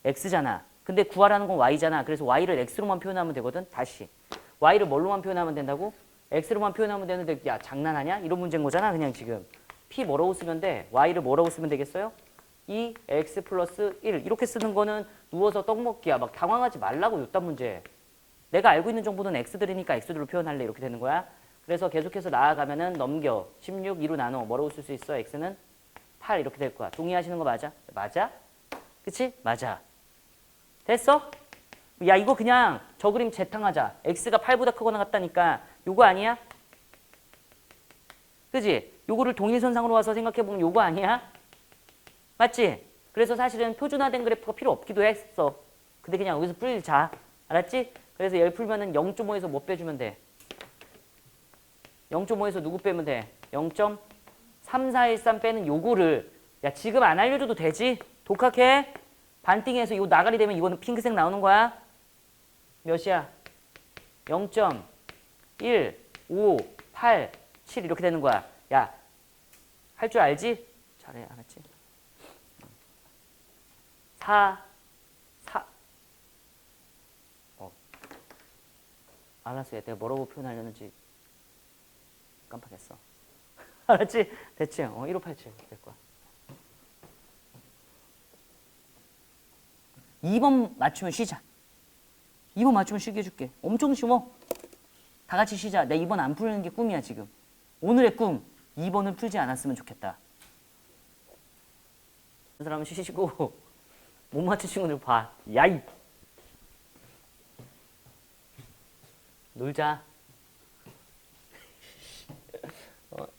Speaker 1: X잖아. 근데 구하라는 건 Y잖아. 그래서 Y를 X로만 표현하면 되거든. 다시. Y를 뭘로만 표현하면 된다고? X로만 표현하면 되는데 야 장난하냐? 이런 문제인 거잖아. 그냥 지금. P 뭐라고 쓰면 돼? Y를 뭐라고 쓰면 되겠어요? 2X 플러스 1 이렇게 쓰는 거는 누워서 떡 먹기야. 막 당황하지 말라고 요딴 문제. 내가 알고 있는 정보는 X들이니까 X들로 표현할래. 이렇게 되는 거야. 그래서 계속해서 나아가면은 넘겨. 16, 2로 나눠. 뭐라고 쓸 수 있어? X는 8 이렇게 될 거야. 동의하시는 거 맞아? 맞아? 그치? 맞아. 됐어? 야 이거 그냥 저 그림 재탕하자. X가 8보다 크거나 같다니까 요거 아니야? 그지? 요거를 동일선상으로 와서 생각해보면 요거 아니야? 맞지? 그래서 사실은 표준화된 그래프가 필요 없기도 했어. 근데 그냥 여기서 풀자. 알았지? 그래서 얘를 풀면은 0.5에서 뭐 빼주면 돼? 0.5에서 누구 빼면 돼? 0.3413 빼는 요거를 야 지금 안 알려줘도 되지? 독학해? 반띵해서 요 나가리 되면 이거는 핑크색 나오는 거야. 몇이야? 0.1587 이렇게 되는 거야. 야, 할 줄 알지? 잘해, 알았지? 4 알았어. 내가 뭐라고 표현하려는지 깜빡했어. 알았지? 됐지? 1587 될 거야. 2번 맞추면 쉬자. 2번 맞추면 쉬게 해줄게. 엄청 쉬워. 다 같이 쉬자. 내 2번 안 풀는 게 꿈이야 지금. 오늘의 꿈. 2번을 풀지 않았으면 좋겠다. 그 사람은 쉬시고 못 맞춘 친구들 봐. 야이. 놀자.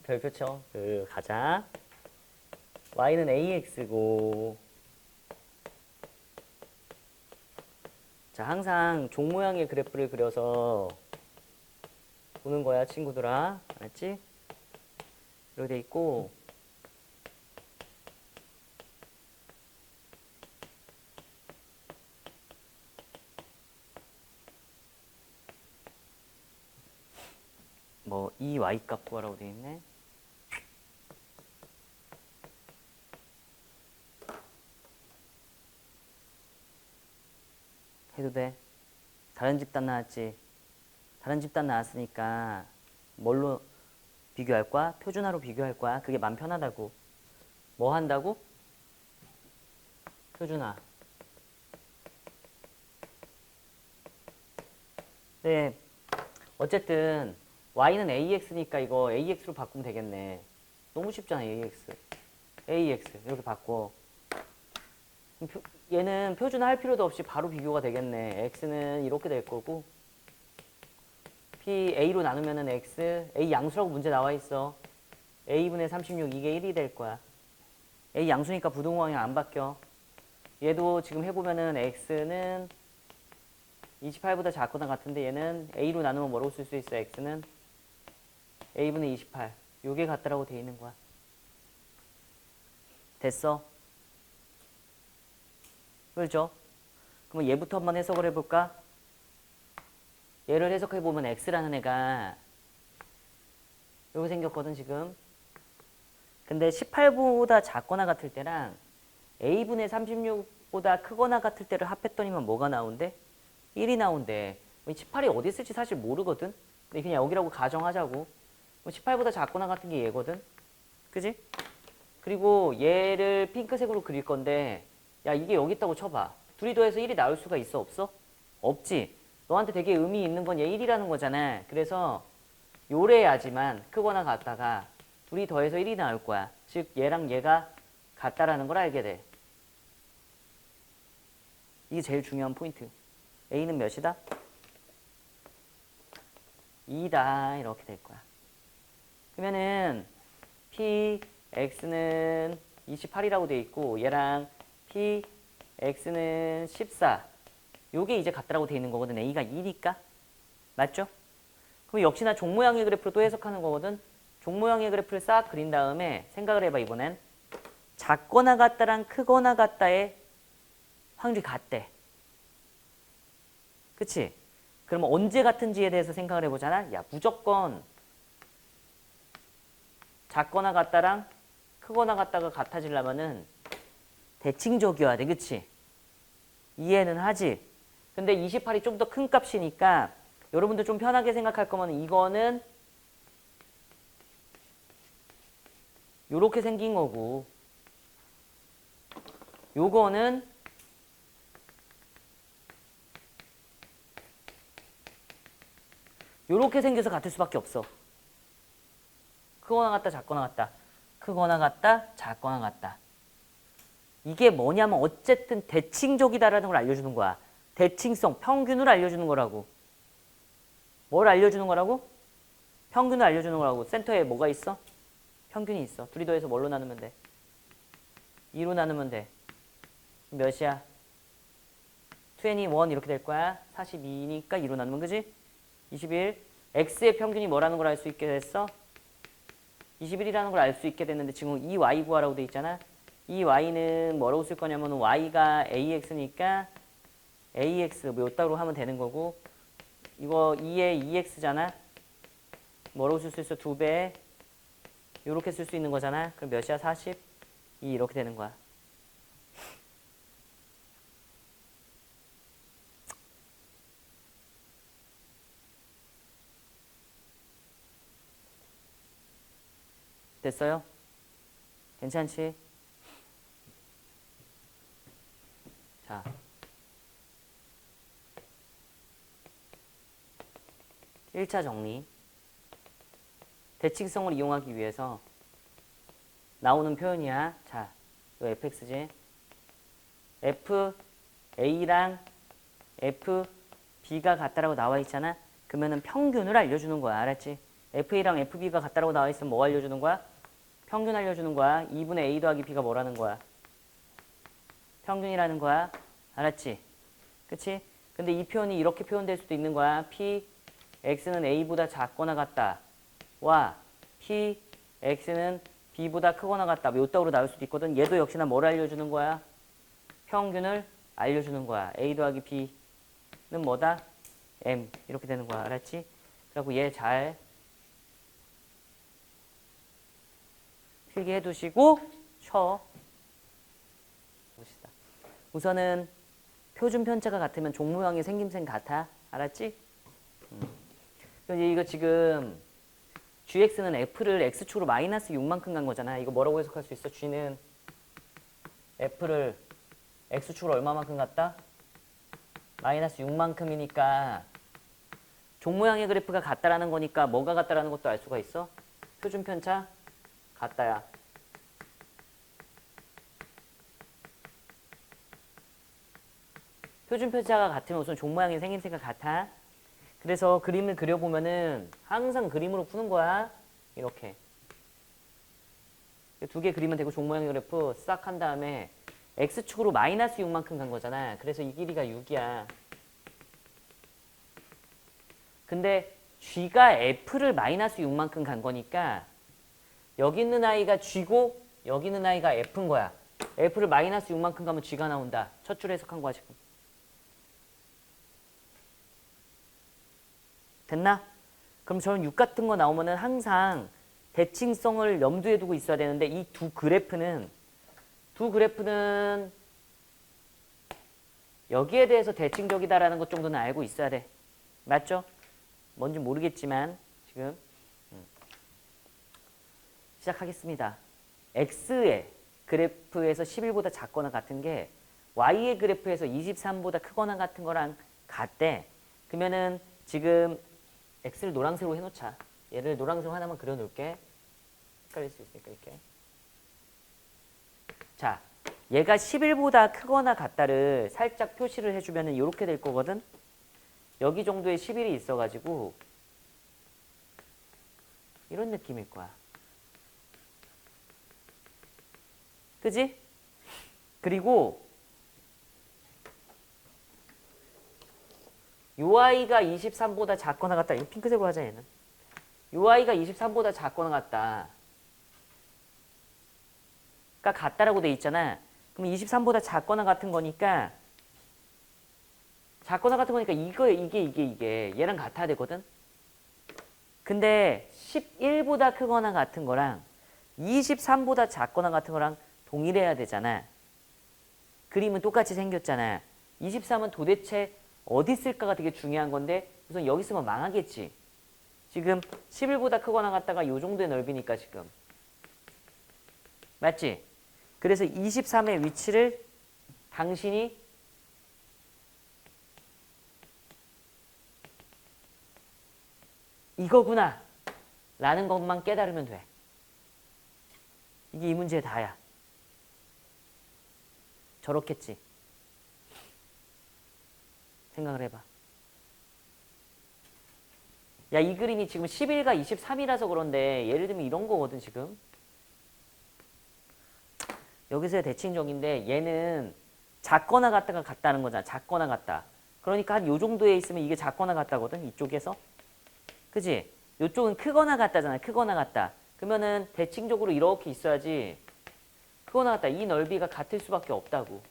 Speaker 1: 별표 쳐. 가자. y는 ax고 자, 항상 종 모양의 그래프를 그려서 보는 거야, 친구들아. 알았지? 이렇게 돼 있고 뭐 이 y 값 구하라고 돼 있네. 해도 돼. 다른 집단 나왔지. 다른 집단 나왔으니까 뭘로 비교할 거야? 표준화로 비교할 거야. 그게 맘 편하다고. 뭐 한다고? 표준화. 네. 어쨌든 y는 ax니까 이거 ax로 바꾸면 되겠네. 너무 쉽잖아, ax. AX 이렇게 바꿔. 얘는 표준화할 필요도 없이 바로 비교가 되겠네. X는 이렇게 될 거고 P A로 나누면은 X A 양수라고 문제 나와 있어. A분의 36 이게 1이 될 거야. A 양수니까 부등호항이 안 바뀌어. 얘도 지금 해보면은 X는 28보다 작거나 같은데 얘는 A로 나누면 뭐라고 쓸 수 있어? X는 A분의 28 요게 같다라고 돼 있는 거야. 됐어? 그렇죠? 그럼 얘부터 한번 해석을 해볼까? 얘를 해석해보면 X라는 애가 요거 생겼거든 지금. 근데 18보다 작거나 같을 때랑 A분의 36보다 크거나 같을 때를 합했더니만 뭐가 나온대? 1이 나온대. 18이 어디 있을지 사실 모르거든? 근데 그냥 여기라고 가정하자고. 18보다 작거나 같은 게 얘거든? 그지? 그리고 얘를 핑크색으로 그릴 건데 야 이게 여기 있다고 쳐봐. 둘이 더해서 1이 나올 수가 있어? 없어? 없지. 너한테 되게 의미 있는 건 얘 1이라는 거잖아. 그래서 요래야지만 크거나 같다가 둘이 더해서 1이 나올 거야. 즉 얘랑 얘가 같다라는 걸 알게 돼. 이게 제일 중요한 포인트. A는 몇이다? 2다 이렇게 될 거야. 그러면은 P, X는 28이라고 돼 있고 얘랑 P, X는 14 요게 이제 같다라고 돼 있는 거거든. A가 2니까 맞죠? 그럼 역시나 종 모양의 그래프를 또 해석하는 거거든. 종 모양의 그래프를 싹 그린 다음에 생각을 해봐. 이번엔 작거나 같다랑 크거나 같다의 확률이 같대. 그치? 그러면 언제 같은지에 대해서 생각을 해보잖아. 야 무조건 작거나 같다랑 크거나 같다가 같아지려면은 대칭적이어야 돼. 그치? 이해는 하지? 근데 28이 좀 더 큰 값이니까 여러분들 좀 편하게 생각할 거면 이거는 요렇게 생긴 거고 요거는 요렇게 생겨서 같을 수밖에 없어. 크거나 같다 작거나 같다 크거나 같다 작거나 같다. 이게 뭐냐면 어쨌든 대칭적이다라는 걸 알려주는 거야. 대칭성, 평균을 알려주는 거라고. 뭘 알려주는 거라고? 평균을 알려주는 거라고. 센터에 뭐가 있어? 평균이 있어. 둘이 더해서 뭘로 나누면 돼? 2로 나누면 돼. 몇이야? 21 이렇게 될 거야. 42니까 2로 나누면 그지? 21. X의 평균이 뭐라는 걸 알 수 있게 됐어? 21이라는 걸 알 수 있게 됐는데 지금 이 Y 구하라고 돼 있잖아. 이 Y는 뭐라고 쓸 거냐면 Y가 AX니까 AX 뭐 따로 하면 되는 거고 이거 2에 2X잖아. 뭐라고 쓸 수 있어? 2배. 이렇게 쓸 수 있는 거잖아. 그럼 몇이야? 42 이렇게 되는 거야. 됐어요? 괜찮지? 자. (1차) 정리. 대칭성을 이용하기 위해서 나오는 표현이야. 자, 이 fx지. f a랑 f b가 같다라고 나와 있잖아. 그러면은 평균을 알려주는 거야. 알았지? f a랑 f b가 같다라고 나와 있으면 뭐 알려주는 거야? 평균 알려주는 거야. 2분의 a 더하기 b가 뭐라는 거야? 평균이라는 거야. 알았지? 그치? 근데 이 표현이 이렇게 표현될 수도 있는 거야. p x는 a보다 작거나 같다. 와 p x는 b보다 크거나 같다. 요 따구로 나올 수도 있거든. 얘도 역시나 뭘 알려주는 거야? 평균을 알려주는 거야. a 더하기 b는 뭐다? m 이렇게 되는 거야. 알았지? 그래갖고 얘 잘 필기해 두시고 쳐 봅시다. 우선은 표준 편차가 같으면 종 모양의 생김새는 같아. 알았지? 이거 지금 gx는 f를 x축으로 마이너스 6만큼 간 거잖아. 이거 뭐라고 해석할 수 있어? g는 f를 x축으로 얼마만큼 갔다? 마이너스 6만큼이니까 종 모양의 그래프가 같다라는 거니까 뭐가 같다라는 것도 알 수가 있어? 표준 편차 같다야. 표준 편차가 같으면 우선 종 모양의 생김새가 같아. 그래서 그림을 그려보면은 항상 그림으로 푸는 거야. 이렇게. 두 개 그리면 되고 종 모양의 그래프 싹 한 다음에 x축으로 마이너스 6만큼 간 거잖아. 그래서 이 길이가 6이야. 근데 g가 f를 마이너스 6만큼 간 거니까 여기 있는 아이가 g고 여기 있는 아이가 f인 거야. f를 마이너스 6만큼 가면 g가 나온다. 첫 줄 해석한 거야 지금. 됐나? 그럼 저런 6 같은 거 나오면은 항상 대칭성을 염두에 두고 있어야 되는데 이 두 그래프는 여기에 대해서 대칭적이다라는 것 정도는 알고 있어야 돼. 맞죠? 뭔지 모르겠지만 지금 시작하겠습니다. x의 그래프에서 11보다 작거나 같은 게 y의 그래프에서 23보다 크거나 같은 거랑 같대. 그러면은 지금 x를 노란색으로 해놓자. 얘를 노란색으로 하나만 그려놓을게. 헷갈릴 수 있으니까 이렇게. 자, 얘가 11보다 크거나 같다를 살짝 표시를 해주면은 이렇게 될 거거든. 여기 정도의 11이 있어가지고 이런 느낌일 거야. 그지? 그리고 요 아이가 23보다 작거나 같다. 이거 핑크색으로 하자 얘는. 요 아이가 23보다 작거나 같다. 그러니까 같다라고 돼 있잖아. 그럼 23보다 작거나 같은 거니까 이게 얘랑 같아야 되거든. 근데 11보다 크거나 같은 거랑 23보다 작거나 같은 거랑 동일해야 되잖아. 그림은 똑같이 생겼잖아. 23은 도대체 어디 있을까가 되게 중요한 건데 우선 여기 있으면 망하겠지. 지금 11보다 크거나 같다가 요 정도의 넓이니까 지금. 맞지? 그래서 23의 위치를 당신이 이거구나 라는 것만 깨달으면 돼. 이게 이 문제의 다야. 저렇겠지. 생각을 해봐. 야, 이 그림이 지금 11과 23이라서 그런데 예를 들면 이런 거거든 지금. 여기서의 대칭적인데 얘는 작거나 같다가 같다는 거잖아. 작거나 같다. 그러니까 한 요 정도에 있으면 이게 작거나 같다거든. 이쪽에서. 그지? 요쪽은 크거나 같다잖아. 크거나 같다. 그러면은 대칭적으로 이렇게 있어야지. 크거나 같다. 이 넓이가 같을 수밖에 없다고.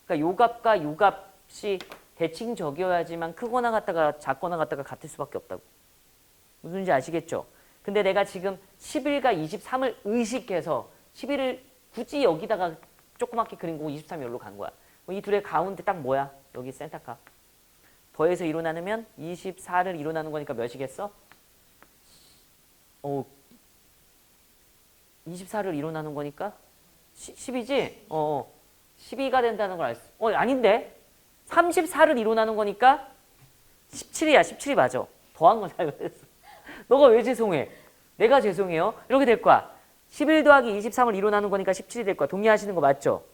Speaker 1: 그러니까 요 값과 요 값이 대칭적이어야지만 크거나 같다가 작거나 같다가 같을 수밖에 없다고. 무슨지 아시겠죠? 근데 내가 지금 11과 23을 의식해서 11을 굳이 여기다가 조그맣게 그린 거고 23이 여기로 간 거야. 이 둘의 가운데 딱 뭐야? 여기 센터값. 더해서 2로 나누면 24를 2로 나눈 거니까 몇이겠어? 24를 2로 나눈 거니까 10이지? 12가 된다는 걸 알 수. 아닌데? 34를 2로 나눈 거니까 17이야. 17이 맞아. 더한 걸 잘못했어. 너가 왜 죄송해? 내가 죄송해요. 이렇게 될 거야. 11 더하기 23을 2로 나눈 거니까 17이 될 거야. 동의하시는 거 맞죠?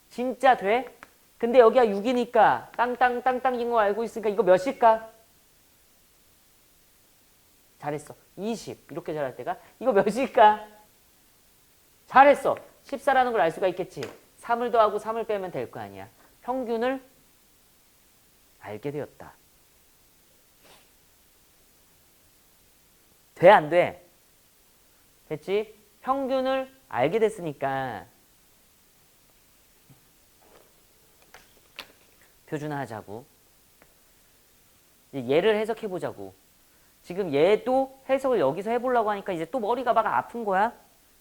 Speaker 1: 진짜 돼? 근데 여기가 6이니까 땅땅땅땅인 거 알고 있으니까 이거 몇일까? 잘했어. 20 이렇게 잘할 때가 이거 몇일까? 잘했어. 14라는 걸 알 수가 있겠지. 3을 더하고 3을 빼면 될 거 아니야. 평균을 알게 되었다. 돼? 안 돼? 됐지? 평균을 알게 됐으니까 표준화하자고. 얘를 해석해보자고. 지금 얘도 해석을 여기서 해보려고 하니까 이제 또 머리가 막 아픈 거야.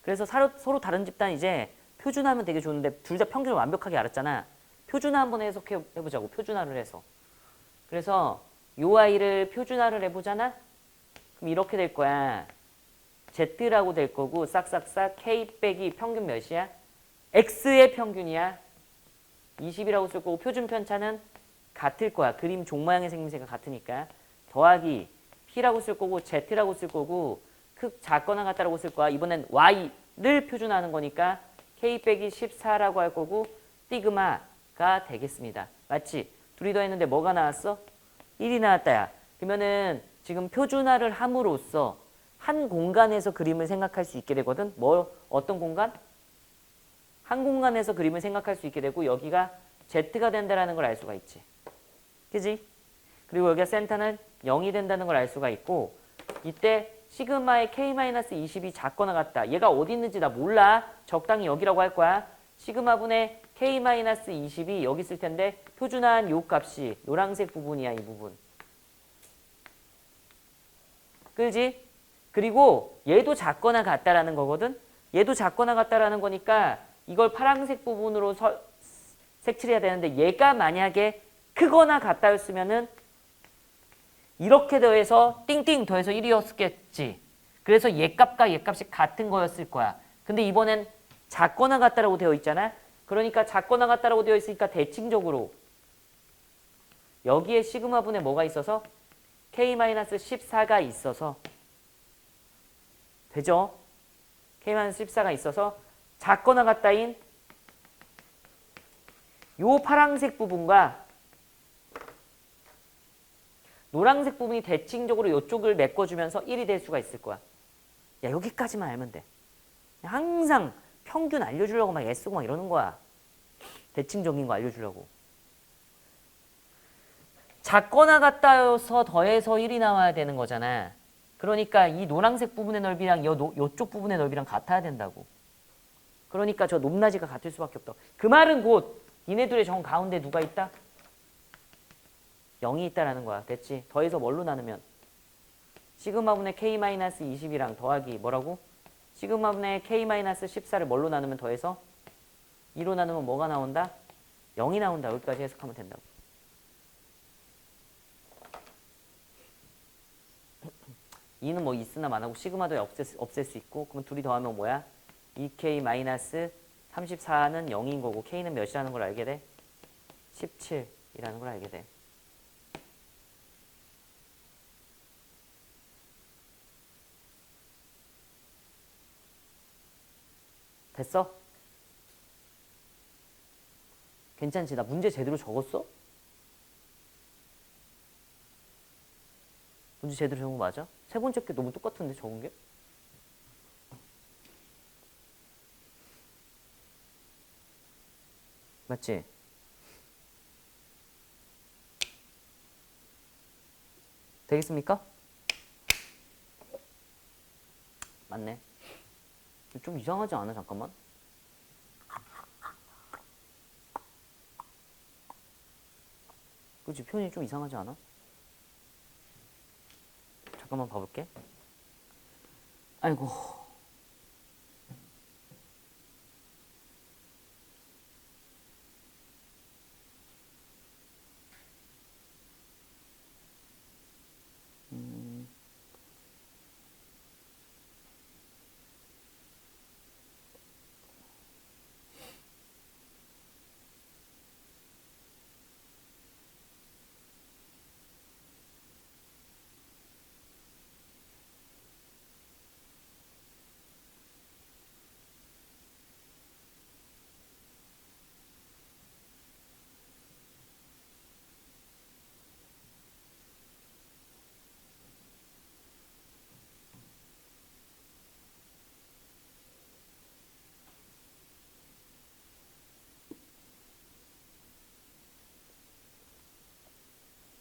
Speaker 1: 그래서 서로 다른 집단 이제 표준화하면 되게 좋은데 둘 다 평균을 완벽하게 알았잖아. 표준화 한번 해석해보자고. 표준화를 해서. 그래서 요 아이를 표준화를 해보잖아. 그럼 이렇게 될 거야. Z라고 될 거고 싹싹싹 K 빼기 평균 몇이야? X의 평균이야. 20이라고 쓸 거고 표준 편차는 같을 거야. 그림 종 모양의 생김새가 같으니까. 더하기 P라고 쓸 거고 Z라고 쓸 거고 작거나 같다라고 쓸 거야. 이번엔 Y를 표준화하는 거니까 K 빼기 14라고 할 거고 시그마 가 되겠습니다. 맞지? 둘이 더했는데 뭐가 나왔어? 1이 나왔다야. 그러면은 지금 표준화를 함으로써 한 공간에서 그림을 생각할 수 있게 되거든. 어떤 공간? 한 공간에서 그림을 생각할 수 있게 되고 여기가 Z가 된다라는 걸 알 수가 있지. 그지? 그리고 여기가 센터는 0이 된다는 걸 알 수가 있고 이때 시그마의 K-20이 작거나 같다. 얘가 어디 있는지 나 몰라. 적당히 여기라고 할 거야. 시그마분의 K-20이 여기 있을 텐데 표준화한 요 값이 노란색 부분이야. 이 부분. 그지? 그리고 얘도 작거나 같다라는 거거든. 얘도 작거나 같다라는 거니까 이걸 파란색 부분으로 색칠해야 되는데 얘가 만약에 크거나 같다였으면은 이렇게 더해서 띵띵 더해서 1이었겠지. 그래서 얘 값과 얘 값이 같은 거였을 거야. 근데 이번엔 작거나 같다라고 되어 있잖아. 그러니까 작거나 같다라고 되어 있으니까 대칭적으로 여기에 시그마분에 뭐가 있어서 K-14가 있어서 되죠? K-14가 있어서 작거나 같다인 요 파란색 부분과 노란색 부분이 대칭적으로 이쪽을 메꿔주면서 1이 될 수가 있을 거야. 야, 여기까지만 알면 돼. 항상 평균 알려주려고 막 애쓰고 막 이러는 거야. 대칭적인 거 알려주려고. 작거나 같다여서 더해서 1이 나와야 되는 거잖아. 그러니까 이 노란색 부분의 넓이랑 요쪽 부분의 넓이랑 같아야 된다고. 그러니까 저 높낮이가 같을 수밖에 없다. 그 말은 곧 니네들의 정 가운데 누가 있다? 0이 있다라는 거야. 됐지? 더해서 뭘로 나누면? 시그마분의 K-20이랑 더하기 뭐라고? 시그마분의 K-14를 뭘로 나누면 더해서? 2로 나누면 뭐가 나온다? 0이 나온다. 여기까지 해석하면 된다고. 이는 뭐 있으나 마나고 시그마도 없앨 수 있고 그럼 둘이 더하면 뭐야? 2K-34는 0인 거고 K는 몇이라는 걸 알게 돼? 17이라는 걸 알게 돼. 됐어? 괜찮지? 나 문제 제대로 적었어? 문제 제대로 적은 거 맞아? 세 번째 게 너무 똑같은데 적은 게? 맞지? 되겠습니까? 맞네. 좀 이상하지 않아? 잠깐만. 그치? 표현이 좀 이상하지 않아? 잠깐만 봐볼게. 아이고.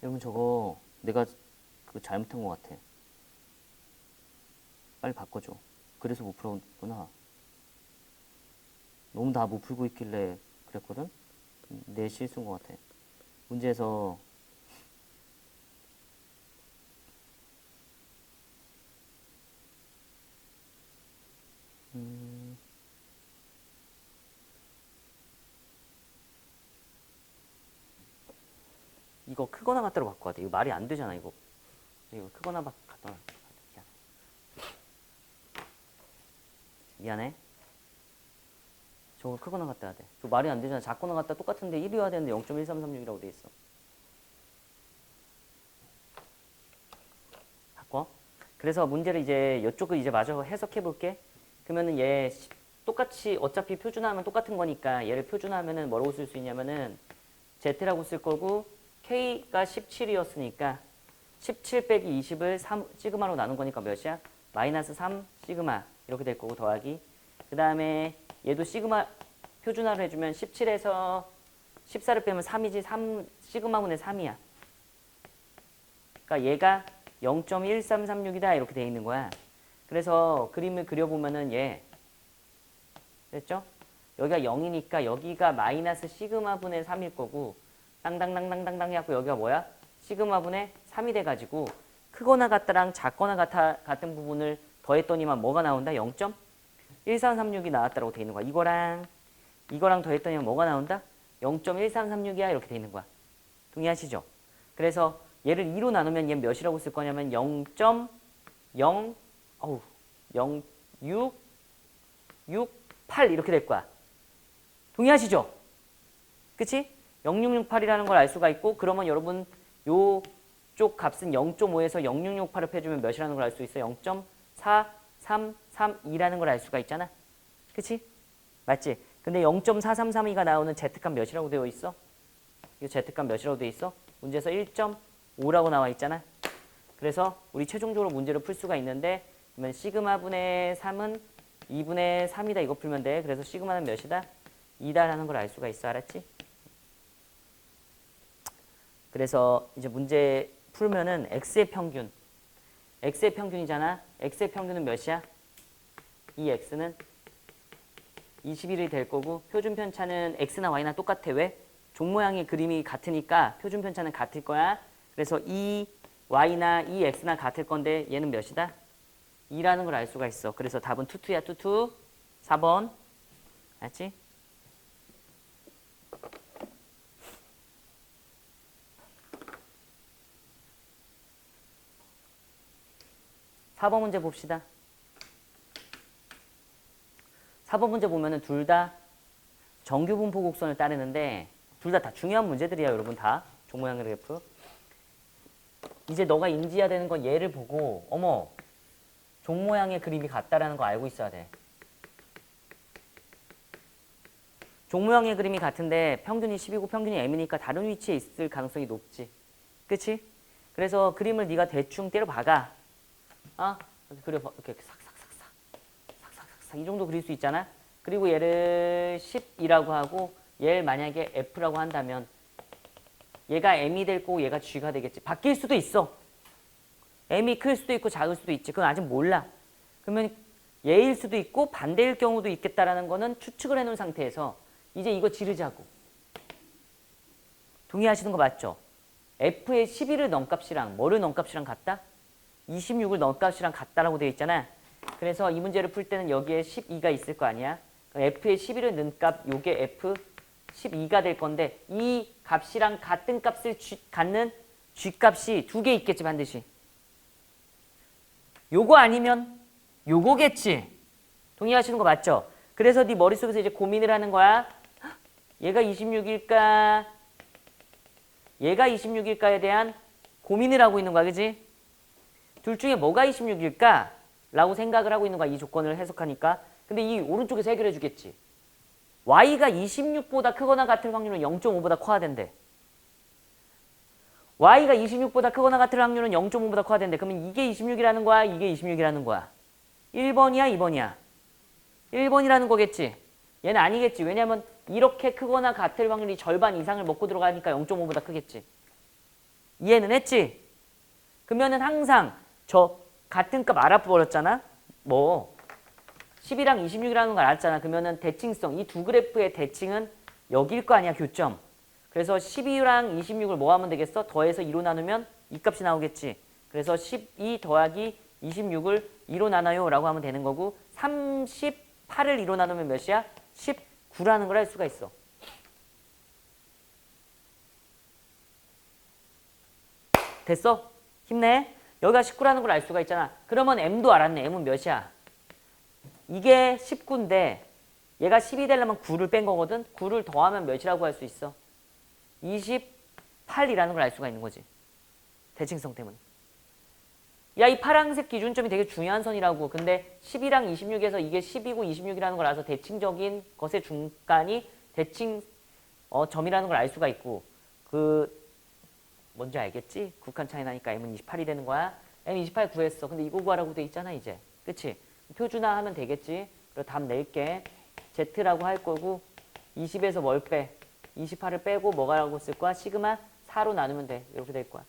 Speaker 1: 여러분 저거 내가 그거 잘못한 것 같아. 빨리 바꿔줘. 그래서 못 풀었구나. 너무 다 못 풀고 있길래 그랬거든? 내 실수인 것 같아. 문제에서 이거 크거나 같다로 바꿔야 돼. 이거 말이 안 되잖아 이거. 이거 크거나 같다. 미안해. 저거 크거나 같다 해야 돼. 저 말이 안 되잖아. 작거나 같다 똑같은데 1이어야 되는데 0.1336이라고 돼 있어. 바꿔. 그래서 문제를 이제 이쪽을 이제 마저 해석해 볼게. 그러면은 얘 똑같이 어차피 표준화하면 똑같은 거니까 얘를 표준화하면은 뭐라고 쓸 수 있냐면은 Z라고 쓸 거고 K가 17이었으니까 17 빼기 20을 3 시그마로 나눈 거니까 몇이야? 마이너스 3 시그마 이렇게 될 거고 더하기 그 다음에 얘도 시그마 표준화를 해주면 17에서 14를 빼면 3이지 3 시그마분의 3이야. 그러니까 얘가 0.1336이다 이렇게 돼 있는 거야. 그래서 그림을 그려보면은 얘 됐죠? 여기가 0이니까 여기가 마이너스 시그마분의 3일 거고 땅땅땅땅땅땅 해갖고 여기가 뭐야? 시그마분의 3이 돼가지고 크거나 같다랑 작거나 같은 부분을 더했더니만 뭐가 나온다? 0.1336이 나왔다라고 돼 있는 거야. 이거랑 더했더니만 뭐가 나온다? 0.1336이야 이렇게 돼 있는 거야. 동의하시죠? 그래서 얘를 2로 나누면 얘 몇이라고 쓸 거냐면 0.0668 이렇게 될 거야. 동의하시죠? 그치? 0668이라는 걸 알 수가 있고 그러면 여러분 요쪽 값은 0.5에서 0668을 빼주면 몇이라는 걸 알 수 있어? 0.4332라는 걸 알 수가 있잖아. 그치? 맞지? 근데 0.4332가 나오는 Z값 몇이라고 되어 있어? 이 Z값 몇이라고 되어 있어? 문제에서 1.5라고 나와 있잖아. 그래서 우리 최종적으로 문제를 풀 수가 있는데 그러면 시그마분의 3은 2분의 3이다 이거 풀면 돼. 그래서 시그마는 몇이다? 2다라는 걸 알 수가 있어. 알았지? 그래서 이제 문제 풀면은 X의 평균이잖아. X의 평균은 몇이야? 이 X는 21이 될 거고 표준 편차는 X나 Y나 똑같아. 왜? 종 모양의 그림이 같으니까 표준 편차는 같을 거야. 그래서 이 Y나 이 X나 같을 건데 얘는 몇이다? 2라는 걸 알 수가 있어. 그래서 답은 투투야 투투. 4번. 알았지? 사 번 문제 봅시다. 4번 문제 보면은 둘 다 정규 분포 곡선을 따르는데 둘 다 중요한 문제들이야. 여러분 다 종 모양 그래프. 이제 너가 인지해야 되는 건 얘를 보고 어머 종 모양의 그림이 같다라는 거 알고 있어야 돼. 종 모양의 그림이 같은데 평균이 10이고 평균이 M이니까 다른 위치에 있을 가능성이 높지. 그치? 그래서 그림을 네가 대충 때려 박아. 그려봐. 이렇게 삭삭삭삭 이 정도 그릴 수 있잖아. 그리고 얘를 10이라고 하고 얘를 만약에 F라고 한다면 얘가 M이 될 거고 얘가 G가 되겠지. 바뀔 수도 있어. M이 클 수도 있고 작을 수도 있지. 그건 아직 몰라. 그러면 얘일 수도 있고 반대일 경우도 있겠다라는 거는 추측을 해놓은 상태에서 이제 이거 지르자고. 동의하시는 거 맞죠? F의 11을 넣은 값이랑 뭐를 넣은 값이랑 같다? 26을 넣은 값이랑 같다라고 되어 있잖아. 그래서 이 문제를 풀 때는 여기에 12가 있을 거 아니야. F의 11을 넣은 값, 요게 F 12가 될 건데 이 값이랑 같은 값을 갖는 G값이 두 개 있겠지 반드시. 요거 아니면 요거겠지. 동의하시는 거 맞죠? 그래서 네 머릿속에서 이제 고민을 하는 거야. 얘가 26일까? 얘가 26일까에 대한 고민을 하고 있는 거야. 그지? 둘 중에 뭐가 26일까? 라고 생각을 하고 있는 거야. 이 조건을 해석하니까. 근데 이 오른쪽에서 해결해 주겠지. Y가 26보다 크거나 같을 확률은 0.5보다 커야 된대. Y가 26보다 크거나 같을 확률은 0.5보다 커야 된대. 그러면 이게 26이라는 거야? 이게 26이라는 거야? 1번이야? 2번이야? 1번이라는 거겠지? 얘는 아니겠지. 왜냐면 이렇게 크거나 같을 확률이 절반 이상을 먹고 들어가니까 0.5보다 크겠지. 이해는 했지? 그러면은 항상 저 같은 값 알아버렸잖아? 뭐 10이랑 26이라는 걸 알았잖아. 그러면은 대칭성, 이 두 그래프의 대칭은 여기일 거 아니야, 교점. 그래서 12랑 26을 뭐 하면 되겠어? 더해서 2로 나누면 이 값이 나오겠지. 그래서 12 더하기 26을 2로 나눠요 라고 하면 되는 거고 38을 2로 나누면 몇이야? 19라는 걸 알 수가 있어. 됐어? 힘내. 여기가 19라는 걸 알 수가 있잖아. 그러면 M도 알았네. M은 몇이야? 이게 19인데 얘가 10이 되려면 9를 뺀 거거든. 9를 더하면 몇이라고 할 수 있어? 28이라는 걸 알 수가 있는 거지. 대칭성 때문에. 야, 이 파란색 기준점이 되게 중요한 선이라고. 근데 10이랑 26에서 이게 10이고 26이라는 걸 알아서 대칭적인 것의 중간이 대칭 점이라는 걸 알 수가 있고, 뭔지 알겠지? 극한 차이 나니까 m은 28이 되는 거야. m 28 구했어. 근데 이거 구하라고 돼 있잖아, 이제. 그치? 표준화 하면 되겠지? 그리고 답 낼게. z라고 할 거고, 20에서 뭘 빼? 28을 빼고 뭐가라고 쓸 거야? 시그마 4로 나누면 돼. 이렇게 될 거야.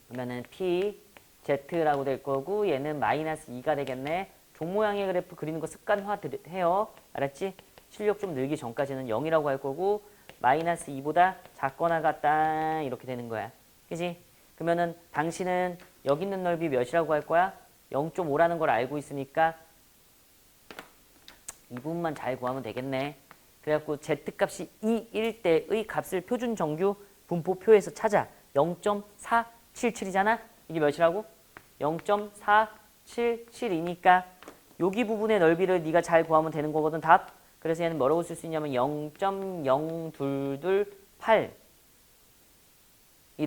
Speaker 1: 그러면은 p z라고 될 거고, 얘는 마이너스 2가 되겠네. 종 모양의 그래프 그리는 거 습관화 해요. 알았지? 실력 좀 늘기 전까지는 0이라고 할 거고, 마이너스 2보다 작거나 같다 이렇게 되는 거야. 그지? 그러면은 당신은 여기 있는 넓이 몇이라고 할 거야? 0.5라는 걸 알고 있으니까 이 부분만 잘 구하면 되겠네. 그래갖고 z값이 2일 때의 값을 표준 정규 분포표에서 찾아. 0.477이잖아? 이게 몇이라고? 0.477이니까 여기 부분의 넓이를 네가 잘 구하면 되는 거거든, 답. 그래서 얘는 뭐라고 쓸 수 있냐면 0.0228이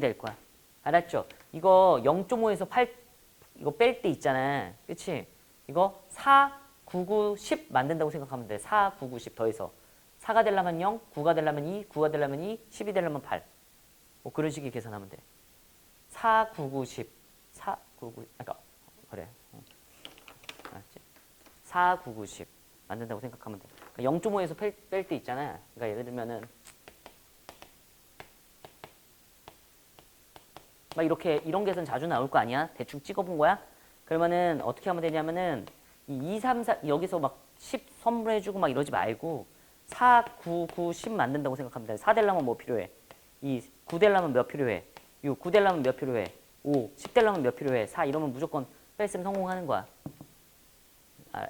Speaker 1: 될 거야. 알았죠? 이거 0.5에서 8 이거 뺄 때 있잖아. 그치? 이거 4, 9, 9, 10 만든다고 생각하면 돼. 4, 9, 9, 10 더해서 4가 되려면 0, 9가 되려면 2, 9가 되려면 2, 10이 되려면 8. 뭐 그런 식의 계산하면 돼. 4, 9, 9, 10. 4, 9, 9, 그러니까 그래. 알았지? 4, 9, 9, 10 만든다고 생각하면 돼. 0.5에서 뺄 때 있잖아. 그러니까 예를 들면은 막 이렇게 이런 계산 자주 나올 거 아니야? 대충 찍어본 거야? 그러면은 어떻게 하면 되냐면은 이 2, 3, 4 여기서 막 10 선물해주고 막 이러지 말고 4, 9, 9, 10 만든다고 생각하면 돼. 4 되려면 뭐 필요해? 2, 9 되려면 몇 필요해? 6, 9 되려면 몇 필요해? 5, 10 되려면 몇 필요해? 4 이러면 무조건 뺄셈 성공하는 거야.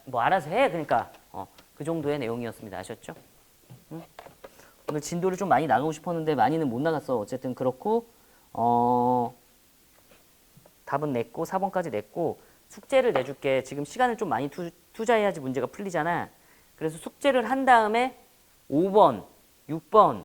Speaker 1: 뭐 알아서 해. 그러니까 그 정도의 내용이었습니다. 아셨죠? 응? 오늘 진도를 좀 많이 나가고 싶었는데 많이는 못 나갔어. 어쨌든 그렇고 답은 냈고 4번까지 냈고 숙제를 내줄게. 지금 시간을 좀 많이 투자해야지 문제가 풀리잖아. 그래서 숙제를 한 다음에 5번, 6번,